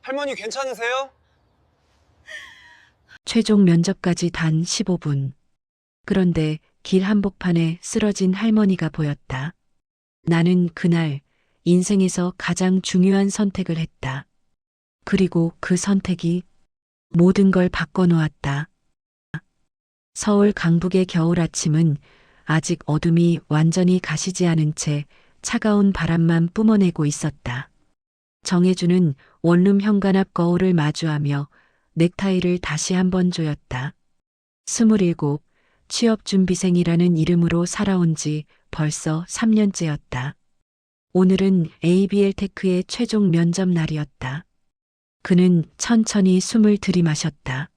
할머니 괜찮으세요? 최종 면접까지 단 15분. 그런데 길 한복판에 쓰러진 할머니가 보였다. 나는 그날 인생에서 가장 중요한 선택을 했다. 그리고 그 선택이 모든 걸 바꿔놓았다. 서울 강북의 겨울 아침은 아직 어둠이 완전히 가시지 않은 채 차가운 바람만 뿜어내고 있었다. 정혜주는 원룸 현관 앞 거울을 마주하며 넥타이를 다시 한번 조였다. 27, 취업준비생이라는 이름으로 살아온 지 벌써 3년째였다. 오늘은 ABL 테크의 최종 면접 날이었다. 그는 천천히 숨을 들이마셨다.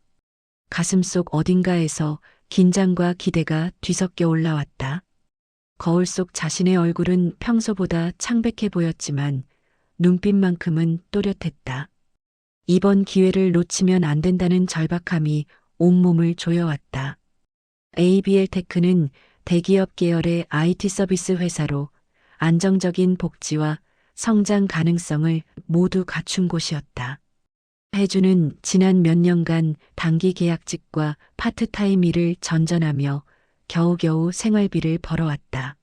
가슴속 어딘가에서 긴장과 기대가 뒤섞여 올라왔다. 거울 속 자신의 얼굴은 평소보다 창백해 보였지만 눈빛만큼은 또렷했다. 이번 기회를 놓치면 안 된다는 절박함이 온몸을 조여왔다. ABL 테크는 대기업 계열의 IT 서비스 회사로 안정적인 복지와 성장 가능성을 모두 갖춘 곳이었다. 혜주는 지난 몇 년간 단기 계약직과 파트타임 일을 전전하며 겨우겨우 생활비를 벌어왔다.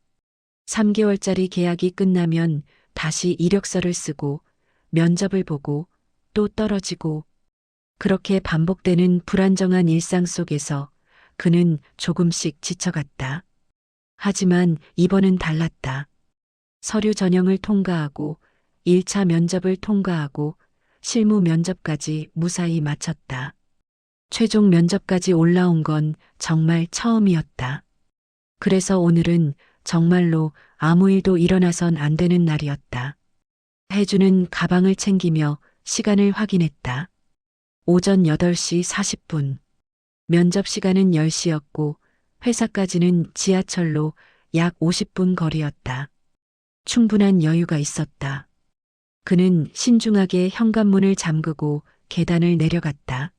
3개월짜리 계약이 끝나면 다시 이력서를 쓰고 면접을 보고 또 떨어지고 그렇게 반복되는 불안정한 일상 속에서 그는 조금씩 지쳐갔다. 하지만 이번은 달랐다. 서류 전형을 통과하고 1차 면접을 통과하고 실무 면접까지 무사히 마쳤다. 최종 면접까지 올라온 건 정말 처음이었다. 그래서 오늘은 정말로 아무 일도 일어나선 안 되는 날이었다. 혜주는 가방을 챙기며 시간을 확인했다. 오전 8시 40분. 면접 시간은 10시였고 회사까지는 지하철로 약 50분 거리였다. 충분한 여유가 있었다. 그는 신중하게 현관문을 잠그고 계단을 내려갔다.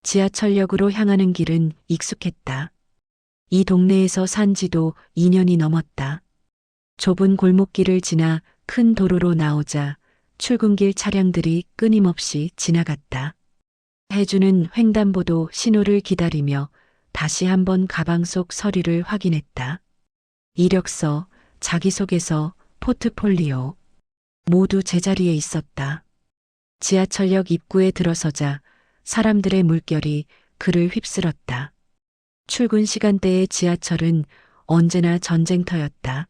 지하철역으로 향하는 길은 익숙했다. 이 동네에서 산 지도 2년이 넘었다. 좁은 골목길을 지나 큰 도로로 나오자 출근길 차량들이 끊임없이 지나갔다. 혜주는 횡단보도 신호를 기다리며 다시 한번 가방 속 서류를 확인했다. 이력서, 자기소개서, 포트폴리오. 모두 제자리에 있었다. 지하철역 입구에 들어서자 사람들의 물결이 그를 휩쓸었다. 출근 시간대의 지하철은 언제나 전쟁터였다.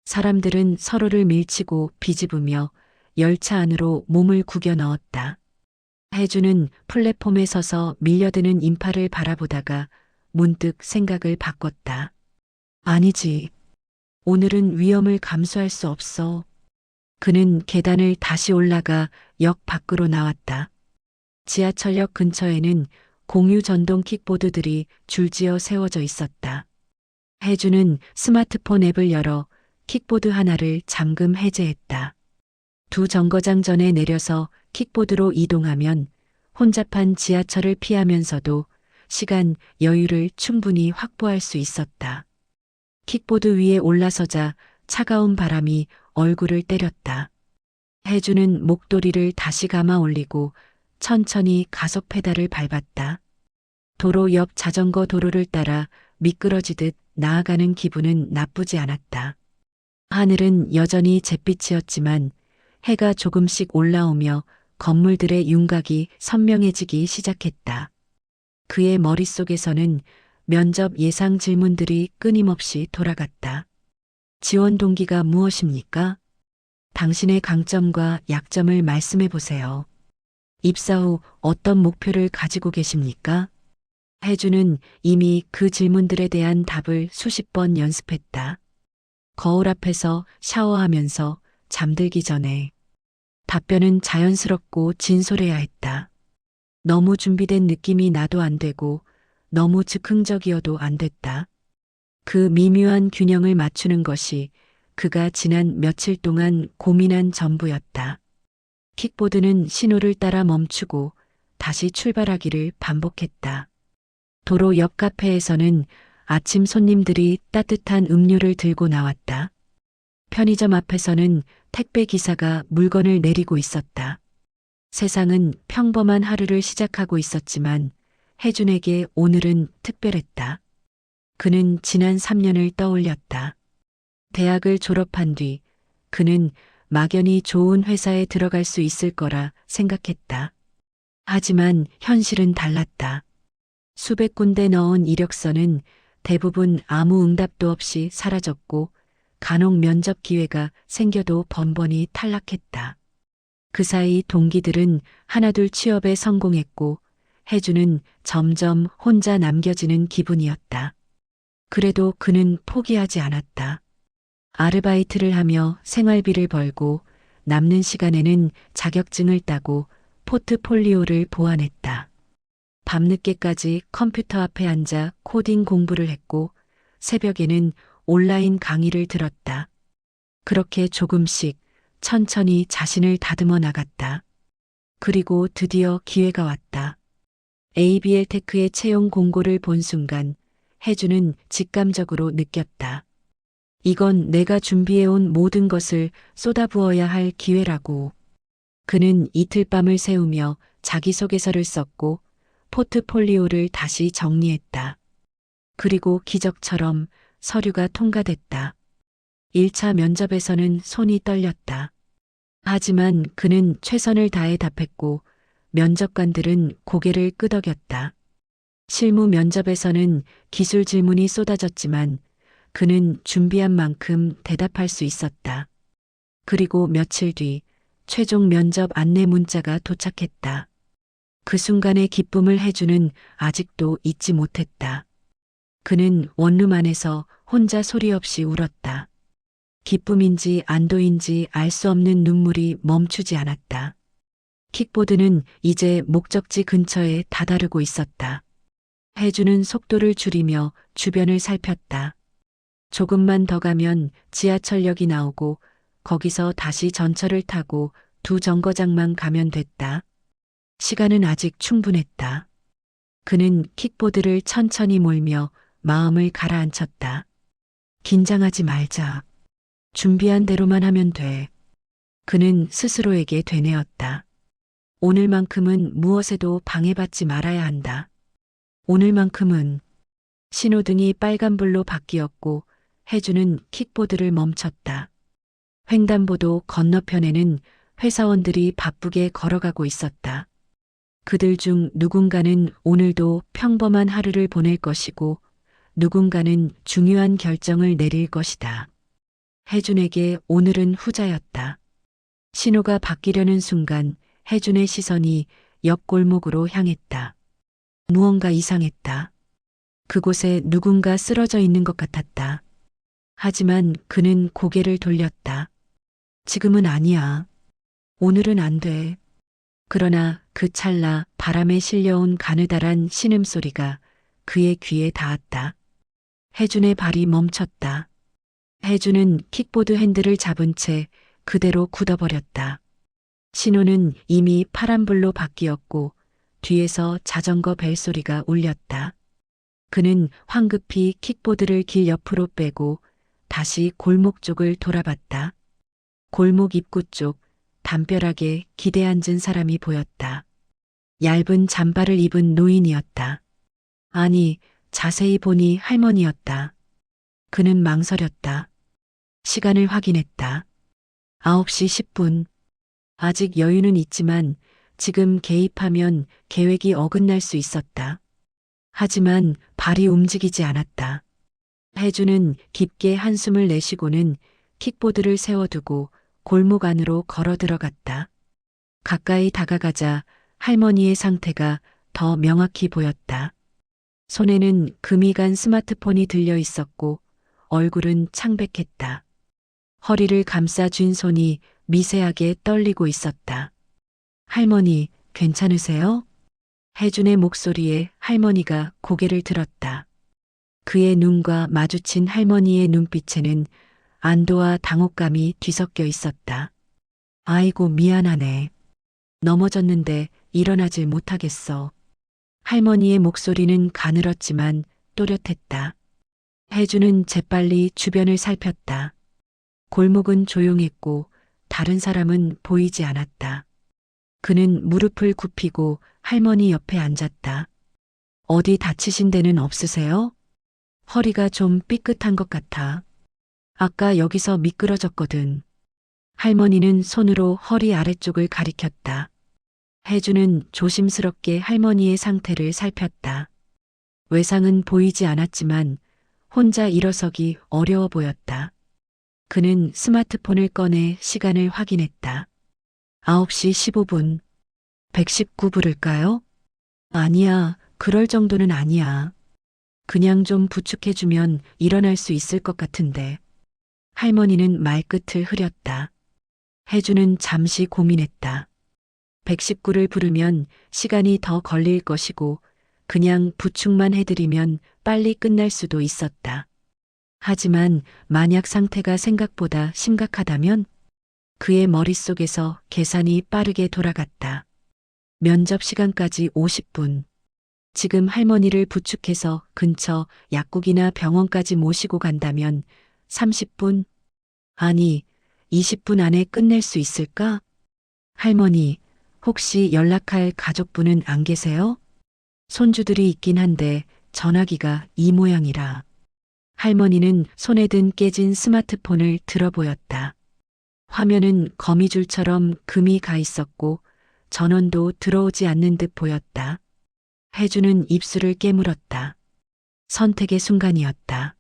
사람들은 서로를 밀치고 비집으며 열차 안으로 몸을 구겨 넣었다. 혜주는 플랫폼에 서서 밀려드는 인파를 바라보다가 문득 생각을 바꿨다. 아니지. 오늘은 위험을 감수할 수 없어. 그는 계단을 다시 올라가 역 밖으로 나왔다. 지하철역 근처에는 공유 전동 킥보드들이 줄지어 세워져 있었다. 혜주는 스마트폰 앱을 열어 킥보드 하나를 잠금 해제했다. 2정거장 전에 내려서 킥보드로 이동하면 혼잡한 지하철을 피하면서도 시간, 여유를 충분히 확보할 수 있었다. 킥보드 위에 올라서자 차가운 바람이 얼굴을 때렸다. 혜주는 목도리를 다시 감아 올리고 천천히 가속 페달을 밟았다. 도로 옆 자전거 도로를 따라 미끄러지듯 나아가는 기분은 나쁘지 않았다. 하늘은 여전히 잿빛이었지만 해가 조금씩 올라오며 건물들의 윤곽이 선명해지기 시작했다. 그의 머릿속에서는 면접 예상 질문들이 끊임없이 돌아갔다. 지원 동기가 무엇입니까? 당신의 강점과 약점을 말씀해 보세요. 입사 후 어떤 목표를 가지고 계십니까? 혜주는 이미 그 질문들에 대한 답을 수십 번 연습했다. 거울 앞에서 샤워하면서 잠들기 전에 답변은 자연스럽고 진솔해야 했다. 너무 준비된 느낌이 나도 안 되고 너무 즉흥적이어도 안 됐다. 그 미묘한 균형을 맞추는 것이 그가 지난 며칠 동안 고민한 전부였다. 킥보드는 신호를 따라 멈추고 다시 출발하기를 반복했다. 도로 옆 카페에서는 아침 손님들이 따뜻한 음료를 들고 나왔다. 편의점 앞에서는 택배 기사가 물건을 내리고 있었다. 세상은 평범한 하루를 시작하고 있었지만 혜준에게 오늘은 특별했다. 그는 지난 3년을 떠올렸다. 대학을 졸업한 뒤 그는 막연히 좋은 회사에 들어갈 수 있을 거라 생각했다. 하지만 현실은 달랐다. 수백 군데 넣은 이력서는 대부분 아무 응답도 없이 사라졌고 간혹 면접 기회가 생겨도 번번이 탈락했다. 그 사이 동기들은 하나둘 취업에 성공했고 혜주는 점점 혼자 남겨지는 기분이었다. 그래도 그는 포기하지 않았다. 아르바이트를 하며 생활비를 벌고 남는 시간에는 자격증을 따고 포트폴리오를 보완했다. 밤늦게까지 컴퓨터 앞에 앉아 코딩 공부를 했고 새벽에는 온라인 강의를 들었다. 그렇게 조금씩 천천히 자신을 다듬어 나갔다. 그리고 드디어 기회가 왔다. ABL 테크의 채용 공고를 본 순간 혜주는 직감적으로 느꼈다. 이건 내가 준비해온 모든 것을 쏟아부어야 할 기회라고. 그는 이틀 밤을 새우며 자기소개서를 썼고 포트폴리오를 다시 정리했다. 그리고 기적처럼 서류가 통과됐다. 1차 면접에서는 손이 떨렸다. 하지만 그는 최선을 다해 답했고 면접관들은 고개를 끄덕였다. 실무 면접에서는 기술 질문이 쏟아졌지만 그는 준비한 만큼 대답할 수 있었다. 그리고 며칠 뒤 최종 면접 안내 문자가 도착했다. 그 순간의 기쁨을 혜주는 아직도 잊지 못했다. 그는 원룸 안에서 혼자 소리 없이 울었다. 기쁨인지 안도인지 알 수 없는 눈물이 멈추지 않았다. 킥보드는 이제 목적지 근처에 다다르고 있었다. 혜주는 속도를 줄이며 주변을 살폈다. 조금만 더 가면 지하철역이 나오고 거기서 다시 전철을 타고 2정거장만 가면 됐다. 시간은 아직 충분했다. 그는 킥보드를 천천히 몰며 마음을 가라앉혔다. 긴장하지 말자. 준비한 대로만 하면 돼. 그는 스스로에게 되뇌었다. 오늘만큼은 무엇에도 방해받지 말아야 한다. 오늘만큼은 신호등이 빨간불로 바뀌었고 혜주는 킥보드를 멈췄다. 횡단보도 건너편에는 회사원들이 바쁘게 걸어가고 있었다. 그들 중 누군가는 오늘도 평범한 하루를 보낼 것이고 누군가는 중요한 결정을 내릴 것이다. 혜준에게 오늘은 후자였다. 신호가 바뀌려는 순간 혜준의 시선이 옆 골목으로 향했다. 무언가 이상했다. 그곳에 누군가 쓰러져 있는 것 같았다. 하지만 그는 고개를 돌렸다. 지금은 아니야. 오늘은 안 돼. 그러나 그 찰나 바람에 실려온 가느다란 신음소리가 그의 귀에 닿았다. 혜준의 발이 멈췄다. 혜준은 킥보드 핸들을 잡은 채 그대로 굳어버렸다. 신호는 이미 파란불로 바뀌었고 뒤에서 자전거 벨소리가 울렸다. 그는 황급히 킥보드를 길 옆으로 빼고 다시 골목 쪽을 돌아봤다. 골목 입구 쪽 담벼락에 기대앉은 사람이 보였다. 얇은 잠바를 입은 노인이었다. 아니, 자세히 보니 할머니였다. 그는 망설였다. 시간을 확인했다. 9시 10분. 아직 여유는 있지만 지금 개입하면 계획이 어긋날 수 있었다. 하지만 발이 움직이지 않았다. 혜주는 깊게 한숨을 내쉬고는 킥보드를 세워두고 골목 안으로 걸어 들어갔다. 가까이 다가가자 할머니의 상태가 더 명확히 보였다. 손에는 금이 간 스마트폰이 들려 있었고 얼굴은 창백했다. 허리를 감싸 쥔 손이 미세하게 떨리고 있었다. 할머니, 괜찮으세요? 혜준의 목소리에 할머니가 고개를 들었다. 그의 눈과 마주친 할머니의 눈빛에는 안도와 당혹감이 뒤섞여 있었다. 아이고, 미안하네. 넘어졌는데 일어나질 못하겠어. 할머니의 목소리는 가늘었지만 또렷했다. 혜주는 재빨리 주변을 살폈다. 골목은 조용했고 다른 사람은 보이지 않았다. 그는 무릎을 굽히고 할머니 옆에 앉았다. 어디 다치신 데는 없으세요? 허리가 좀 삐끗한 것 같아. 아까 여기서 미끄러졌거든. 할머니는 손으로 허리 아래쪽을 가리켰다. 혜주는 조심스럽게 할머니의 상태를 살폈다. 외상은 보이지 않았지만 혼자 일어서기 어려워 보였다. 그는 스마트폰을 꺼내 시간을 확인했다. 9시 15분. 119 부를까요? 아니야, 그럴 정도는 아니야. 그냥 좀 부축해주면 일어날 수 있을 것 같은데. 할머니는 말끝을 흐렸다. 혜주는 잠시 고민했다. 119를 부르면 시간이 더 걸릴 것이고 그냥 부축만 해드리면 빨리 끝날 수도 있었다. 하지만 만약 상태가 생각보다 심각하다면 그의 머릿속에서 계산이 빠르게 돌아갔다. 면접 시간까지 50분. 지금 할머니를 부축해서 근처 약국이나 병원까지 모시고 간다면 30분? 아니, 20분 안에 끝낼 수 있을까? 할머니, 혹시 연락할 가족분은 안 계세요? 손주들이 있긴 한데 전화기가 이 모양이라. 할머니는 손에 든 깨진 스마트폰을 들어 보였다. 화면은 거미줄처럼 금이 가 있었고 전원도 들어오지 않는 듯 보였다. 혜주는 입술을 깨물었다. 선택의 순간이었다.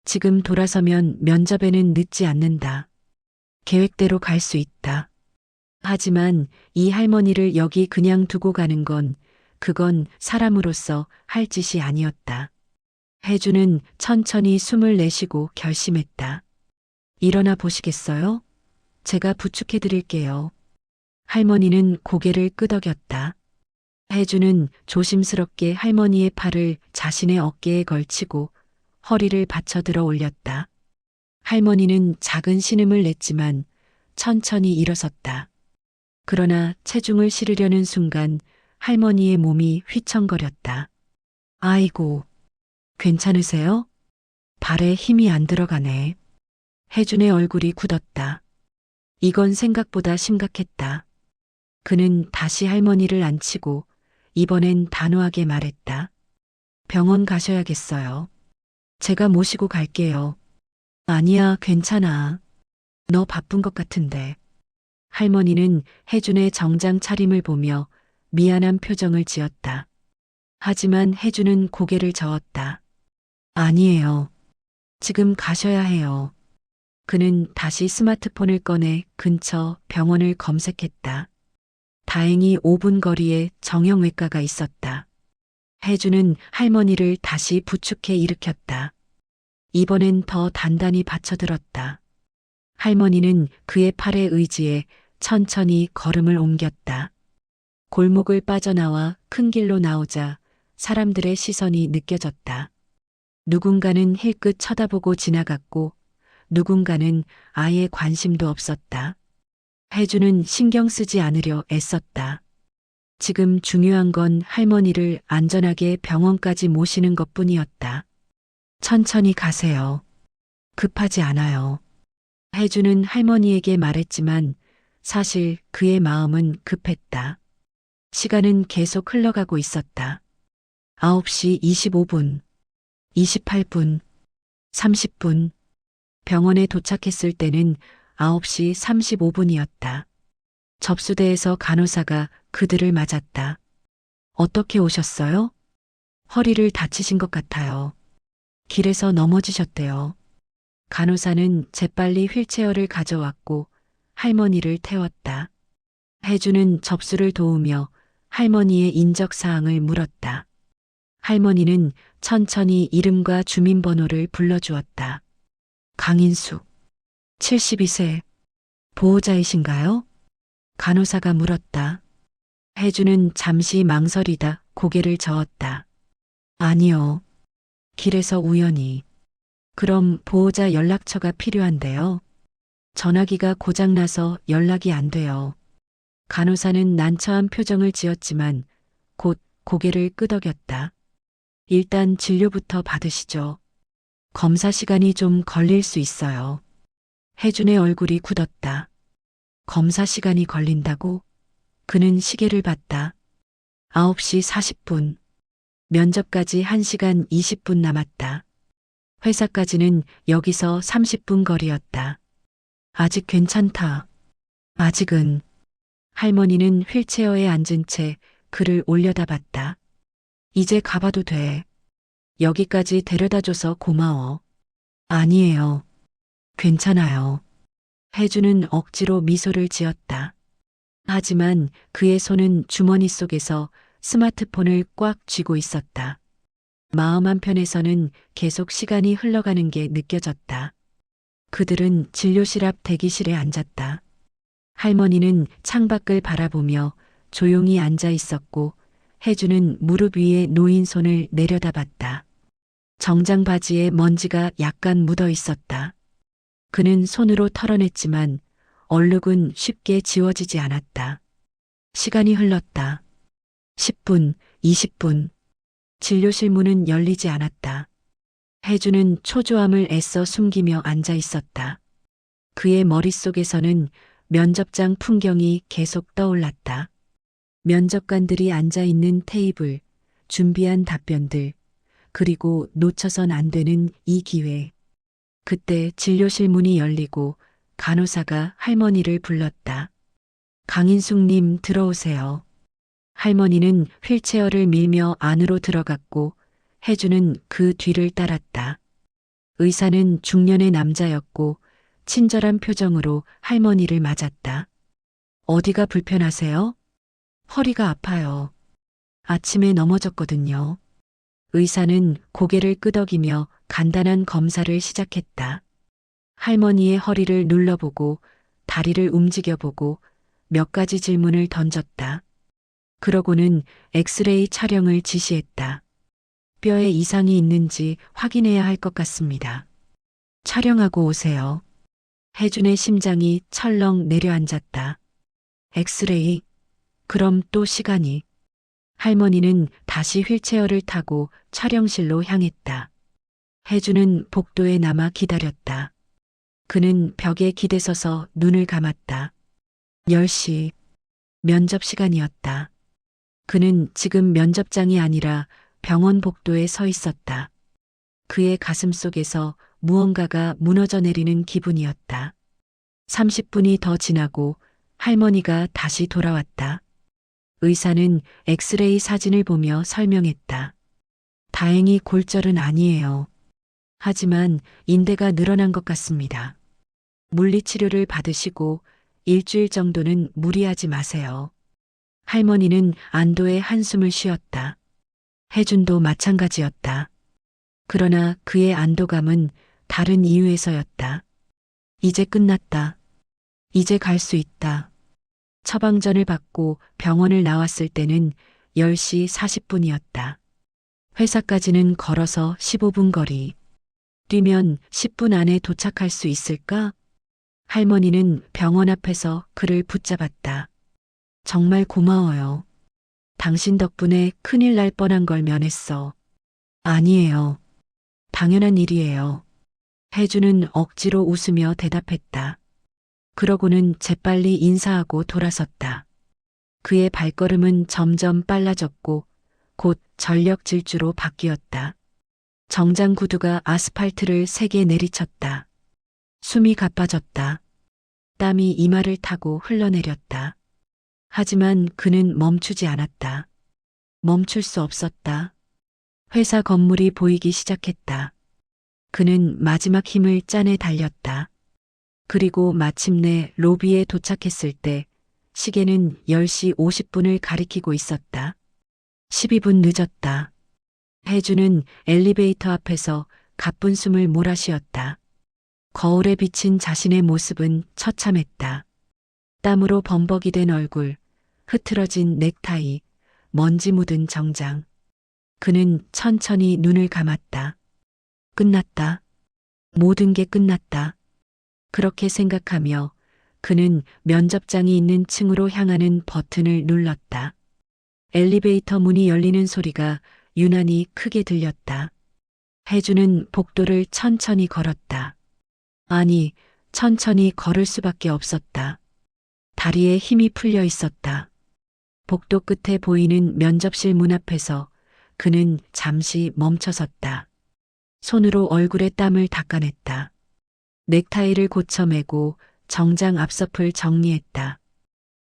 지금 돌아서면 면접에는 늦지 않는다. 계획대로 갈 수 있다. 하지만 이 할머니를 여기 그냥 두고 가는 그건 사람으로서 할 짓이 아니었다. 혜주는 천천히 숨을 내쉬고 결심했다. 일어나 보시겠어요? 제가 부축해 드릴게요. 할머니는 고개를 끄덕였다. 혜주는 조심스럽게 할머니의 팔을 자신의 어깨에 걸치고 허리를 받쳐 들어 올렸다. 할머니는 작은 신음을 냈지만 천천히 일어섰다. 그러나 체중을 실으려는 순간 할머니의 몸이 휘청거렸다. 아이고, 괜찮으세요? 발에 힘이 안 들어가네. 혜준의 얼굴이 굳었다. 이건 생각보다 심각했다. 그는 다시 할머니를 앉히고 이번엔 단호하게 말했다. 병원 가셔야겠어요. 제가 모시고 갈게요. 아니야, 괜찮아. 너 바쁜 것 같은데. 할머니는 혜준의 정장 차림을 보며 미안한 표정을 지었다. 하지만 혜준은 고개를 저었다. 아니에요. 지금 가셔야 해요. 그는 다시 스마트폰을 꺼내 근처 병원을 검색했다. 다행히 5분 거리에 정형외과가 있었다. 혜준은 할머니를 다시 부축해 일으켰다. 이번엔 더 단단히 받쳐들었다. 할머니는 그의 팔에 의지해 천천히 걸음을 옮겼다. 골목을 빠져나와 큰 길로 나오자 사람들의 시선이 느껴졌다. 누군가는 힐끗 쳐다보고 지나갔고 누군가는 아예 관심도 없었다. 혜주는 신경 쓰지 않으려 애썼다. 지금 중요한 건 할머니를 안전하게 병원까지 모시는 것뿐이었다. 천천히 가세요. 급하지 않아요. 혜주는 할머니에게 말했지만 사실 그의 마음은 급했다. 시간은 계속 흘러가고 있었다. 9시 25분, 28분, 30분. 병원에 도착했을 때는 9시 35분이었다. 접수대에서 간호사가 그들을 맞았다. 어떻게 오셨어요? 허리를 다치신 것 같아요. 길에서 넘어지셨대요. 간호사는 재빨리 휠체어를 가져왔고 할머니를 태웠다. 혜주는 접수를 도우며 할머니의 인적사항을 물었다. 할머니는 천천히 이름과 주민번호를 불러주었다. 강인숙, 72세, 보호자이신가요? 간호사가 물었다. 혜주는 잠시 망설이다 고개를 저었다. 아니요. 길에서 우연히. 그럼 보호자 연락처가 필요한데요. 전화기가 고장나서 연락이 안 돼요. 간호사는 난처한 표정을 지었지만 곧 고개를 끄덕였다. 일단 진료부터 받으시죠. 검사 시간이 좀 걸릴 수 있어요. 혜준의 얼굴이 굳었다. 검사 시간이 걸린다고? 그는 시계를 봤다. 9시 40분. 면접까지 1시간 20분 남았다. 회사까지는 여기서 30분 거리였다. 아직 괜찮다. 아직은. 할머니는 휠체어에 앉은 채 그를 올려다봤다. 이제 가봐도 돼. 여기까지 데려다줘서 고마워. 아니에요. 괜찮아요. 혜주는 억지로 미소를 지었다. 하지만 그의 손은 주머니 속에서 스마트폰을 꽉 쥐고 있었다. 마음 한편에서는 계속 시간이 흘러가는 게 느껴졌다. 그들은 진료실 앞 대기실에 앉았다. 할머니는 창밖을 바라보며 조용히 앉아 있었고 혜주는 무릎 위에 놓인 손을 내려다봤다. 정장 바지에 먼지가 약간 묻어 있었다. 그는 손으로 털어냈지만 얼룩은 쉽게 지워지지 않았다. 시간이 흘렀다. 10분, 20분. 진료실 문은 열리지 않았다. 혜주는 초조함을 애써 숨기며 앉아 있었다. 그의 머릿속에서는 면접장 풍경이 계속 떠올랐다. 면접관들이 앉아 있는 테이블, 준비한 답변들, 그리고 놓쳐선 안 되는 이 기회. 그때 진료실 문이 열리고 간호사가 할머니를 불렀다. 강인숙님 들어오세요. 할머니는 휠체어를 밀며 안으로 들어갔고 혜주는 그 뒤를 따랐다. 의사는 중년의 남자였고 친절한 표정으로 할머니를 맞았다. 어디가 불편하세요? 허리가 아파요. 아침에 넘어졌거든요. 의사는 고개를 끄덕이며 간단한 검사를 시작했다. 할머니의 허리를 눌러보고 다리를 움직여보고 몇 가지 질문을 던졌다. 그러고는 엑스레이 촬영을 지시했다. 뼈에 이상이 있는지 확인해야 할 것 같습니다. 촬영하고 오세요. 혜준의 심장이 철렁 내려앉았다. 엑스레이? 그럼 또 시간이. 할머니는 다시 휠체어를 타고 촬영실로 향했다. 혜준은 복도에 남아 기다렸다. 그는 벽에 기대서서 눈을 감았다. 10시. 면접 시간이었다. 그는 지금 면접장이 아니라 병원 복도에 서 있었다. 그의 가슴 속에서 무언가가 무너져 내리는 기분이었다. 30분이 더 지나고 할머니가 다시 돌아왔다. 의사는 엑스레이 사진을 보며 설명했다. 다행히 골절은 아니에요. 하지만 인대가 늘어난 것 같습니다. 물리치료를 받으시고 일주일 정도는 무리하지 마세요. 할머니는 안도의 한숨을 쉬었다. 혜준도 마찬가지였다. 그러나 그의 안도감은 다른 이유에서였다. 이제 끝났다. 이제 갈 수 있다. 처방전을 받고 병원을 나왔을 때는 10시 40분이었다. 회사까지는 걸어서 15분 거리. 뛰면 10분 안에 도착할 수 있을까? 할머니는 병원 앞에서 그를 붙잡았다. 정말 고마워요. 당신 덕분에 큰일 날 뻔한 걸 면했어. 아니에요. 당연한 일이에요. 혜주는 억지로 웃으며 대답했다. 그러고는 재빨리 인사하고 돌아섰다. 그의 발걸음은 점점 빨라졌고 곧 전력 질주로 바뀌었다. 정장 구두가 아스팔트를 세게 내리쳤다. 숨이 가빠졌다. 땀이 이마를 타고 흘러내렸다. 하지만 그는 멈추지 않았다. 멈출 수 없었다. 회사 건물이 보이기 시작했다. 그는 마지막 힘을 짜내 달렸다. 그리고 마침내 로비에 도착했을 때 시계는 10시 50분을 가리키고 있었다. 12분 늦었다. 혜주는 엘리베이터 앞에서 가쁜 숨을 몰아쉬었다. 거울에 비친 자신의 모습은 처참했다. 땀으로 범벅이 된 얼굴, 흐트러진 넥타이, 먼지 묻은 정장. 그는 천천히 눈을 감았다. 끝났다. 모든 게 끝났다. 그렇게 생각하며 그는 면접장이 있는 층으로 향하는 버튼을 눌렀다. 엘리베이터 문이 열리는 소리가 유난히 크게 들렸다. 혜주는 복도를 천천히 걸었다. 아니, 천천히 걸을 수밖에 없었다. 다리에 힘이 풀려 있었다. 복도 끝에 보이는 면접실 문 앞에서 그는 잠시 멈춰섰다. 손으로 얼굴에 땀을 닦아냈다. 넥타이를 고쳐매고 정장 앞서풀 정리했다.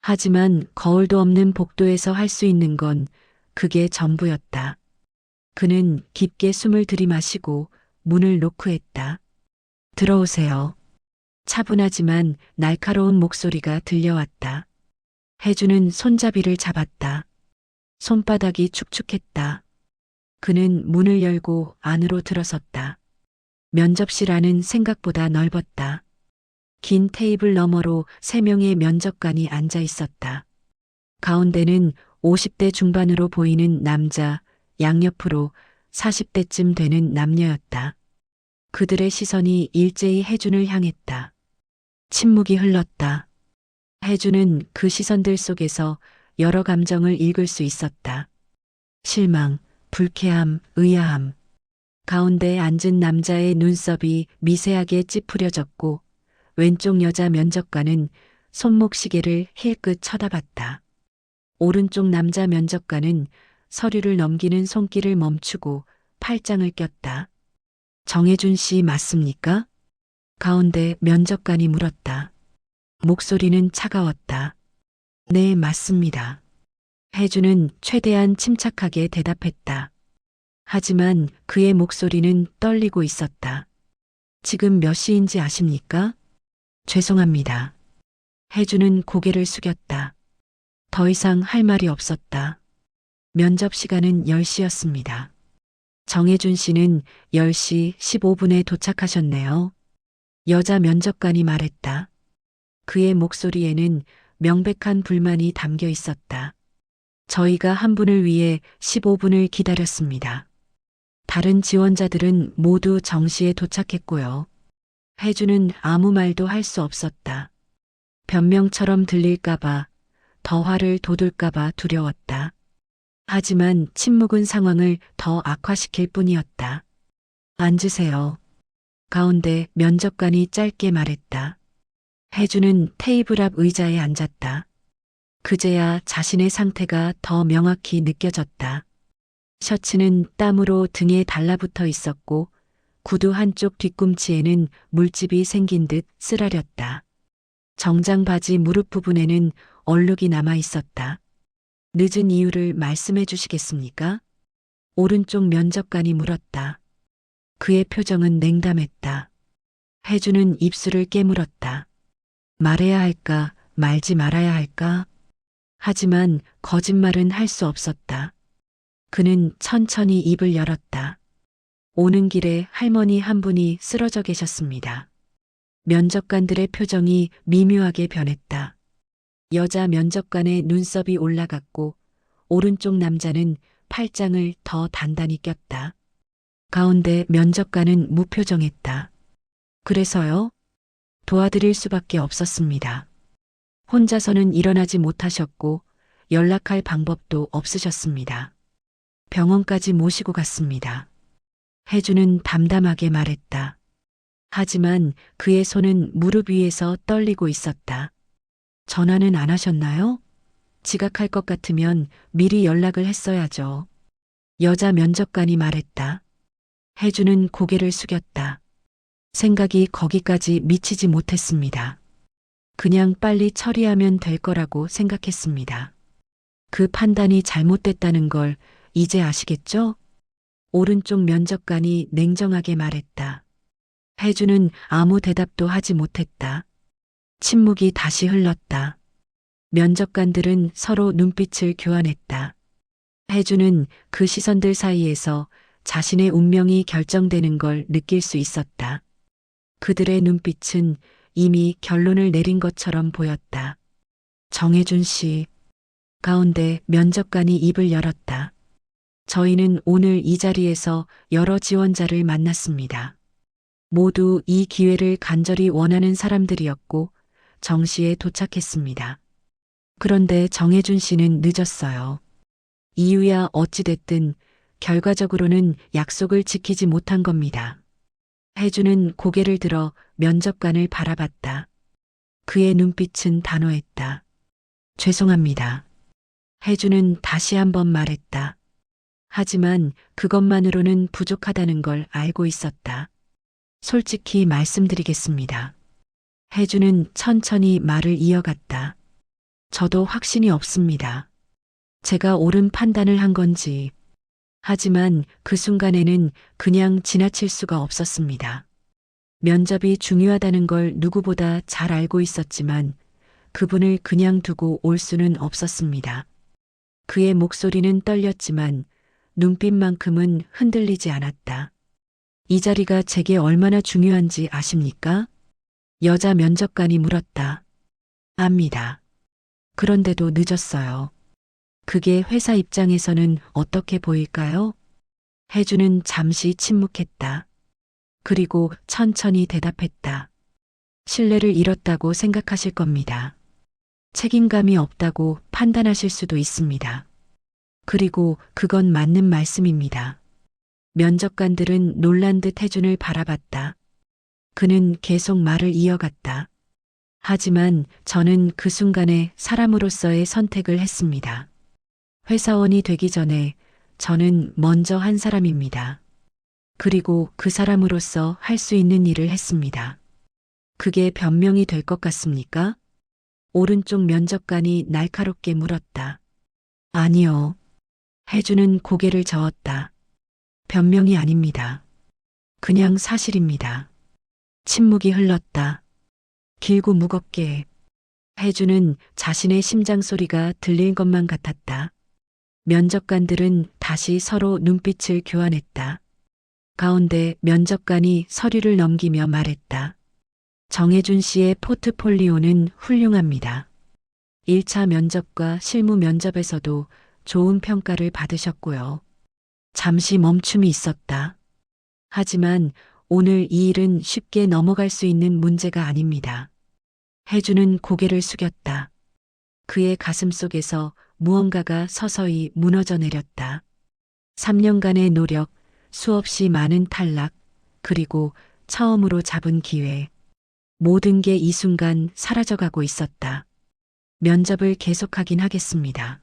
하지만 거울도 없는 복도에서 할 수 있는 건 그게 전부였다. 그는 깊게 숨을 들이마시고 문을 노크했다. 들어오세요. 차분하지만 날카로운 목소리가 들려왔다. 혜주는 손잡이를 잡았다. 손바닥이 축축했다. 그는 문을 열고 안으로 들어섰다. 면접실 안은 생각보다 넓었다. 긴 테이블 너머로 3명의 면접관이 앉아 있었다. 가운데는 50대 중반으로 보이는 남자, 양옆으로 40대쯤 되는 남녀였다. 그들의 시선이 일제히 혜준을 향했다. 침묵이 흘렀다. 혜준은 그 시선들 속에서 여러 감정을 읽을 수 있었다. 실망, 불쾌함, 의아함. 가운데 앉은 남자의 눈썹이 미세하게 찌푸려졌고 왼쪽 여자 면접관은 손목 시계를 힐끗 쳐다봤다. 오른쪽 남자 면접관은 서류를 넘기는 손길을 멈추고 팔짱을 꼈다. 정혜준 씨 맞습니까? 가운데 면접관이 물었다. 목소리는 차가웠다. 네, 맞습니다. 혜준은 최대한 침착하게 대답했다. 하지만 그의 목소리는 떨리고 있었다. 지금 몇 시인지 아십니까? 죄송합니다. 혜준은 고개를 숙였다. 더 이상 할 말이 없었다. 면접 시간은 10시였습니다. 정혜준 씨는 10시 15분에 도착하셨네요. 여자 면접관이 말했다. 그의 목소리에는 명백한 불만이 담겨 있었다. 저희가 한 분을 위해 15분을 기다렸습니다. 다른 지원자들은 모두 정시에 도착했고요. 혜주는 아무 말도 할 수 없었다. 변명처럼 들릴까봐, 더 화를 돋울까봐 두려웠다. 하지만 침묵은 상황을 더 악화시킬 뿐이었다. 앉으세요. 가운데 면접관이 짧게 말했다. 혜주는 테이블 앞 의자에 앉았다. 그제야 자신의 상태가 더 명확히 느껴졌다. 셔츠는 땀으로 등에 달라붙어 있었고 구두 한쪽 뒤꿈치에는 물집이 생긴 듯 쓰라렸다. 정장 바지 무릎 부분에는 얼룩이 남아 있었다. 늦은 이유를 말씀해 주시겠습니까? 오른쪽 면접관이 물었다. 그의 표정은 냉담했다. 혜주는 입술을 깨물었다. 말해야 할까, 말지 말아야 할까? 하지만 거짓말은 할 수 없었다. 그는 천천히 입을 열었다. 오는 길에 할머니 한 분이 쓰러져 계셨습니다. 면접관들의 표정이 미묘하게 변했다. 여자 면접관의 눈썹이 올라갔고 오른쪽 남자는 팔짱을 더 단단히 꼈다. 가운데 면접관은 무표정했다. 그래서요? 도와드릴 수밖에 없었습니다. 혼자서는 일어나지 못하셨고 연락할 방법도 없으셨습니다. 병원까지 모시고 갔습니다. 혜주는 담담하게 말했다. 하지만 그의 손은 무릎 위에서 떨리고 있었다. 전화는 안 하셨나요? 지각할 것 같으면 미리 연락을 했어야죠. 여자 면접관이 말했다. 혜주는 고개를 숙였다. 생각이 거기까지 미치지 못했습니다. 그냥 빨리 처리하면 될 거라고 생각했습니다. 그 판단이 잘못됐다는 걸 이제 아시겠죠? 오른쪽 면접관이 냉정하게 말했다. 혜주는 아무 대답도 하지 못했다. 침묵이 다시 흘렀다. 면접관들은 서로 눈빛을 교환했다. 혜주는 그 시선들 사이에서 자신의 운명이 결정되는 걸 느낄 수 있었다. 그들의 눈빛은 이미 결론을 내린 것처럼 보였다. 정혜준 씨. 가운데 면접관이 입을 열었다. 저희는 오늘 이 자리에서 여러 지원자를 만났습니다. 모두 이 기회를 간절히 원하는 사람들이었고 정시에 도착했습니다. 그런데 정혜준 씨는 늦었어요. 이유야 어찌됐든 결과적으로는 약속을 지키지 못한 겁니다. 혜주는 고개를 들어 면접관을 바라봤다. 그의 눈빛은 단호했다. 죄송합니다. 혜주는 다시 한번 말했다. 하지만 그것만으로는 부족하다는 걸 알고 있었다. 솔직히 말씀드리겠습니다. 혜주는 천천히 말을 이어갔다. 저도 확신이 없습니다. 제가 옳은 판단을 한 건지. 하지만 그 순간에는 그냥 지나칠 수가 없었습니다. 면접이 중요하다는 걸 누구보다 잘 알고 있었지만 그분을 그냥 두고 올 수는 없었습니다. 그의 목소리는 떨렸지만 눈빛만큼은 흔들리지 않았다. 이 자리가 제게 얼마나 중요한지 아십니까? 여자 면접관이 물었다. 압니다. 그런데도 늦었어요. 그게 회사 입장에서는 어떻게 보일까요? 혜주는 잠시 침묵했다. 그리고 천천히 대답했다. 신뢰를 잃었다고 생각하실 겁니다. 책임감이 없다고 판단하실 수도 있습니다. 그리고 그건 맞는 말씀입니다. 면접관들은 놀란 듯 혜준을 바라봤다. 그는 계속 말을 이어갔다. 하지만 저는 그 순간에 사람으로서의 선택을 했습니다. 회사원이 되기 전에 저는 먼저 한 사람입니다. 그리고 그 사람으로서 할 수 있는 일을 했습니다. 그게 변명이 될 것 같습니까? 오른쪽 면접관이 날카롭게 물었다. 아니요. 혜주는 고개를 저었다. 변명이 아닙니다. 그냥 사실입니다. 침묵이 흘렀다. 길고 무겁게. 혜주는 자신의 심장 소리가 들릴 것만 같았다. 면접관들은 다시 서로 눈빛을 교환했다. 가운데 면접관이 서류를 넘기며 말했다. 정혜준 씨의 포트폴리오는 훌륭합니다. 1차 면접과 실무 면접에서도 좋은 평가를 받으셨고요. 잠시 멈춤이 있었다. 하지만 오늘 이 일은 쉽게 넘어갈 수 있는 문제가 아닙니다. 혜주는 고개를 숙였다. 그의 가슴 속에서 무언가가 서서히 무너져 내렸다. 3년간의 노력, 수없이 많은 탈락, 그리고 처음으로 잡은 기회. 모든 게 이 순간 사라져가고 있었다. 면접을 계속하긴 하겠습니다.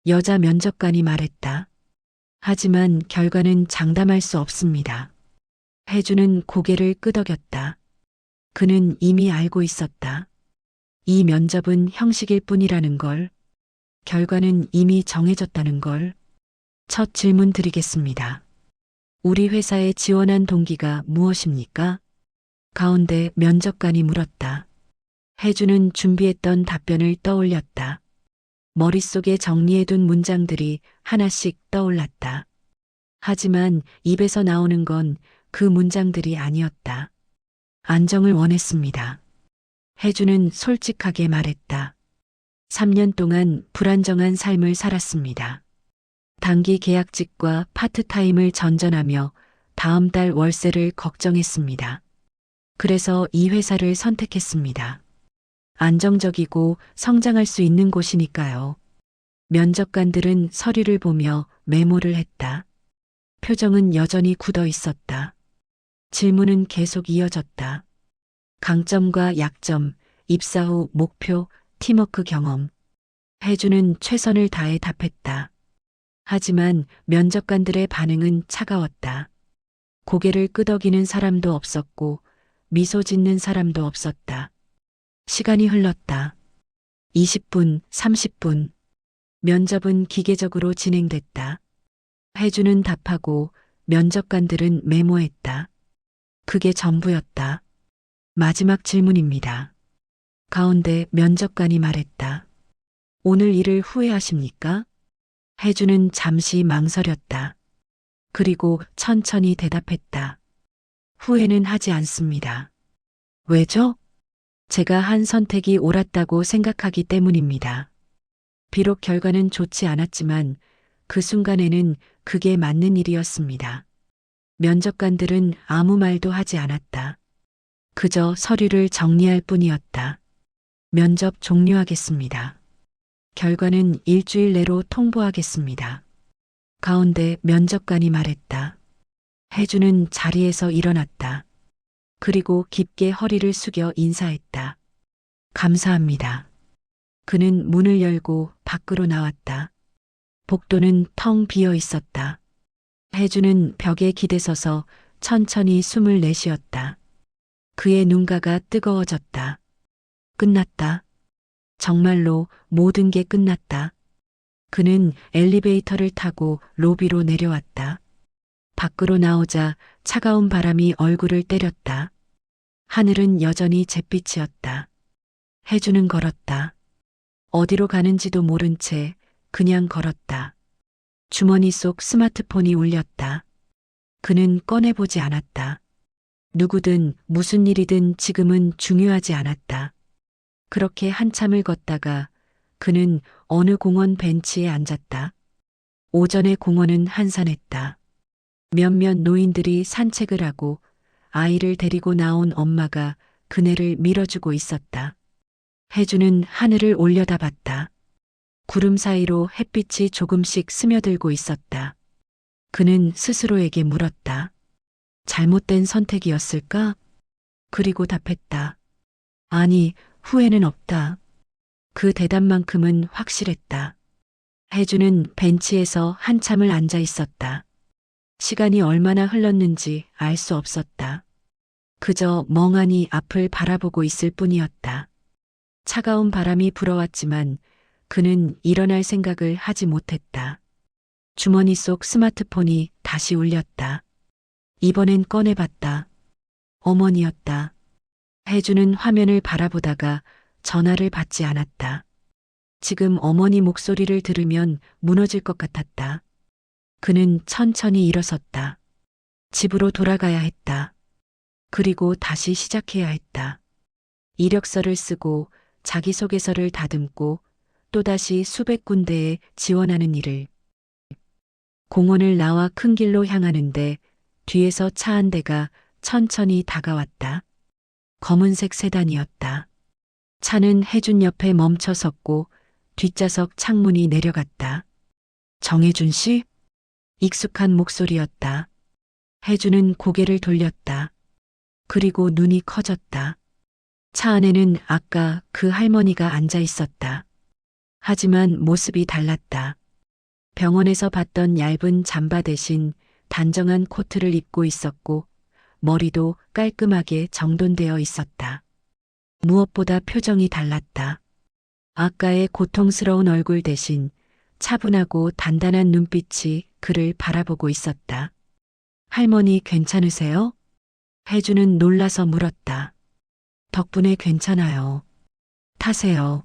여자 면접관이 말했다. 하지만 결과는 장담할 수 없습니다. 혜주는 고개를 끄덕였다. 그는 이미 알고 있었다. 이 면접은 형식일 뿐이라는 걸, 결과는 이미 정해졌다는 걸. 첫 질문 드리겠습니다. 우리 회사에 지원한 동기가 무엇입니까? 가운데 면접관이 물었다. 혜주는 준비했던 답변을 떠올렸다. 머릿속에 정리해둔 문장들이 하나씩 떠올랐다. 하지만 입에서 나오는 건 그 문장들이 아니었다. 안정을 원했습니다. 혜주는 솔직하게 말했다. 3년 동안 불안정한 삶을 살았습니다. 단기 계약직과 파트타임을 전전하며 다음 달 월세를 걱정했습니다. 그래서 이 회사를 선택했습니다. 안정적이고 성장할 수 있는 곳이니까요. 면접관들은 서류를 보며 메모를 했다. 표정은 여전히 굳어 있었다. 질문은 계속 이어졌다. 강점과 약점, 입사 후 목표, 팀워크 경험. 혜주는 최선을 다해 답했다. 하지만 면접관들의 반응은 차가웠다. 고개를 끄덕이는 사람도 없었고 미소 짓는 사람도 없었다. 시간이 흘렀다. 20분, 30분. 면접은 기계적으로 진행됐다. 혜주는 답하고 면접관들은 메모했다. 그게 전부였다. 마지막 질문입니다. 가운데 면접관이 말했다. 오늘 일을 후회하십니까? 혜주는 잠시 망설였다. 그리고 천천히 대답했다. 후회는 하지 않습니다. 왜죠? 제가 한 선택이 옳았다고 생각하기 때문입니다. 비록 결과는 좋지 않았지만 그 순간에는 그게 맞는 일이었습니다. 면접관들은 아무 말도 하지 않았다. 그저 서류를 정리할 뿐이었다. 면접 종료하겠습니다. 결과는 일주일 내로 통보하겠습니다. 가운데 면접관이 말했다. 혜주는 자리에서 일어났다. 그리고 깊게 허리를 숙여 인사했다. 감사합니다. 그는 문을 열고 밖으로 나왔다. 복도는 텅 비어 있었다. 혜주는 벽에 기대서서 천천히 숨을 내쉬었다. 그의 눈가가 뜨거워졌다. 끝났다. 정말로 모든 게 끝났다. 그는 엘리베이터를 타고 로비로 내려왔다. 밖으로 나오자 차가운 바람이 얼굴을 때렸다. 하늘은 여전히 잿빛이었다. 혜주는 걸었다. 어디로 가는지도 모른 채 그냥 걸었다. 주머니 속 스마트폰이 울렸다. 그는 꺼내보지 않았다. 누구든 무슨 일이든 지금은 중요하지 않았다. 그렇게 한참을 걷다가 그는 어느 공원 벤치에 앉았다. 오전의 공원은 한산했다. 몇몇 노인들이 산책을 하고 아이를 데리고 나온 엄마가 그네를 밀어주고 있었다. 혜주는 하늘을 올려다봤다. 구름 사이로 햇빛이 조금씩 스며들고 있었다. 그는 스스로에게 물었다. 잘못된 선택이었을까? 그리고 답했다. 아니, 후회는 없다. 그 대답만큼은 확실했다. 혜주는 벤치에서 한참을 앉아 있었다. 시간이 얼마나 흘렀는지 알 수 없었다. 그저 멍하니 앞을 바라보고 있을 뿐이었다. 차가운 바람이 불어왔지만 그는 일어날 생각을 하지 못했다. 주머니 속 스마트폰이 다시 울렸다. 이번엔 꺼내봤다. 어머니였다. 혜주는 화면을 바라보다가 전화를 받지 않았다. 지금 어머니 목소리를 들으면 무너질 것 같았다. 그는 천천히 일어섰다. 집으로 돌아가야 했다. 그리고 다시 시작해야 했다. 이력서를 쓰고 자기소개서를 다듬고 또다시 수백 군데에 지원하는 일을. 공원을 나와 큰 길로 향하는데 뒤에서 차 한 대가 천천히 다가왔다. 검은색 세단이었다. 차는 혜준 옆에 멈춰 섰고 뒷좌석 창문이 내려갔다. 정혜준 씨? 익숙한 목소리였다. 혜준은 고개를 돌렸다. 그리고 눈이 커졌다. 차 안에는 아까 그 할머니가 앉아 있었다. 하지만 모습이 달랐다. 병원에서 봤던 얇은 잠바 대신 단정한 코트를 입고 있었고 머리도 깔끔하게 정돈되어 있었다. 무엇보다 표정이 달랐다. 아까의 고통스러운 얼굴 대신 차분하고 단단한 눈빛이 그를 바라보고 있었다. 할머니 괜찮으세요? 혜주는 놀라서 물었다. 덕분에 괜찮아요. 타세요.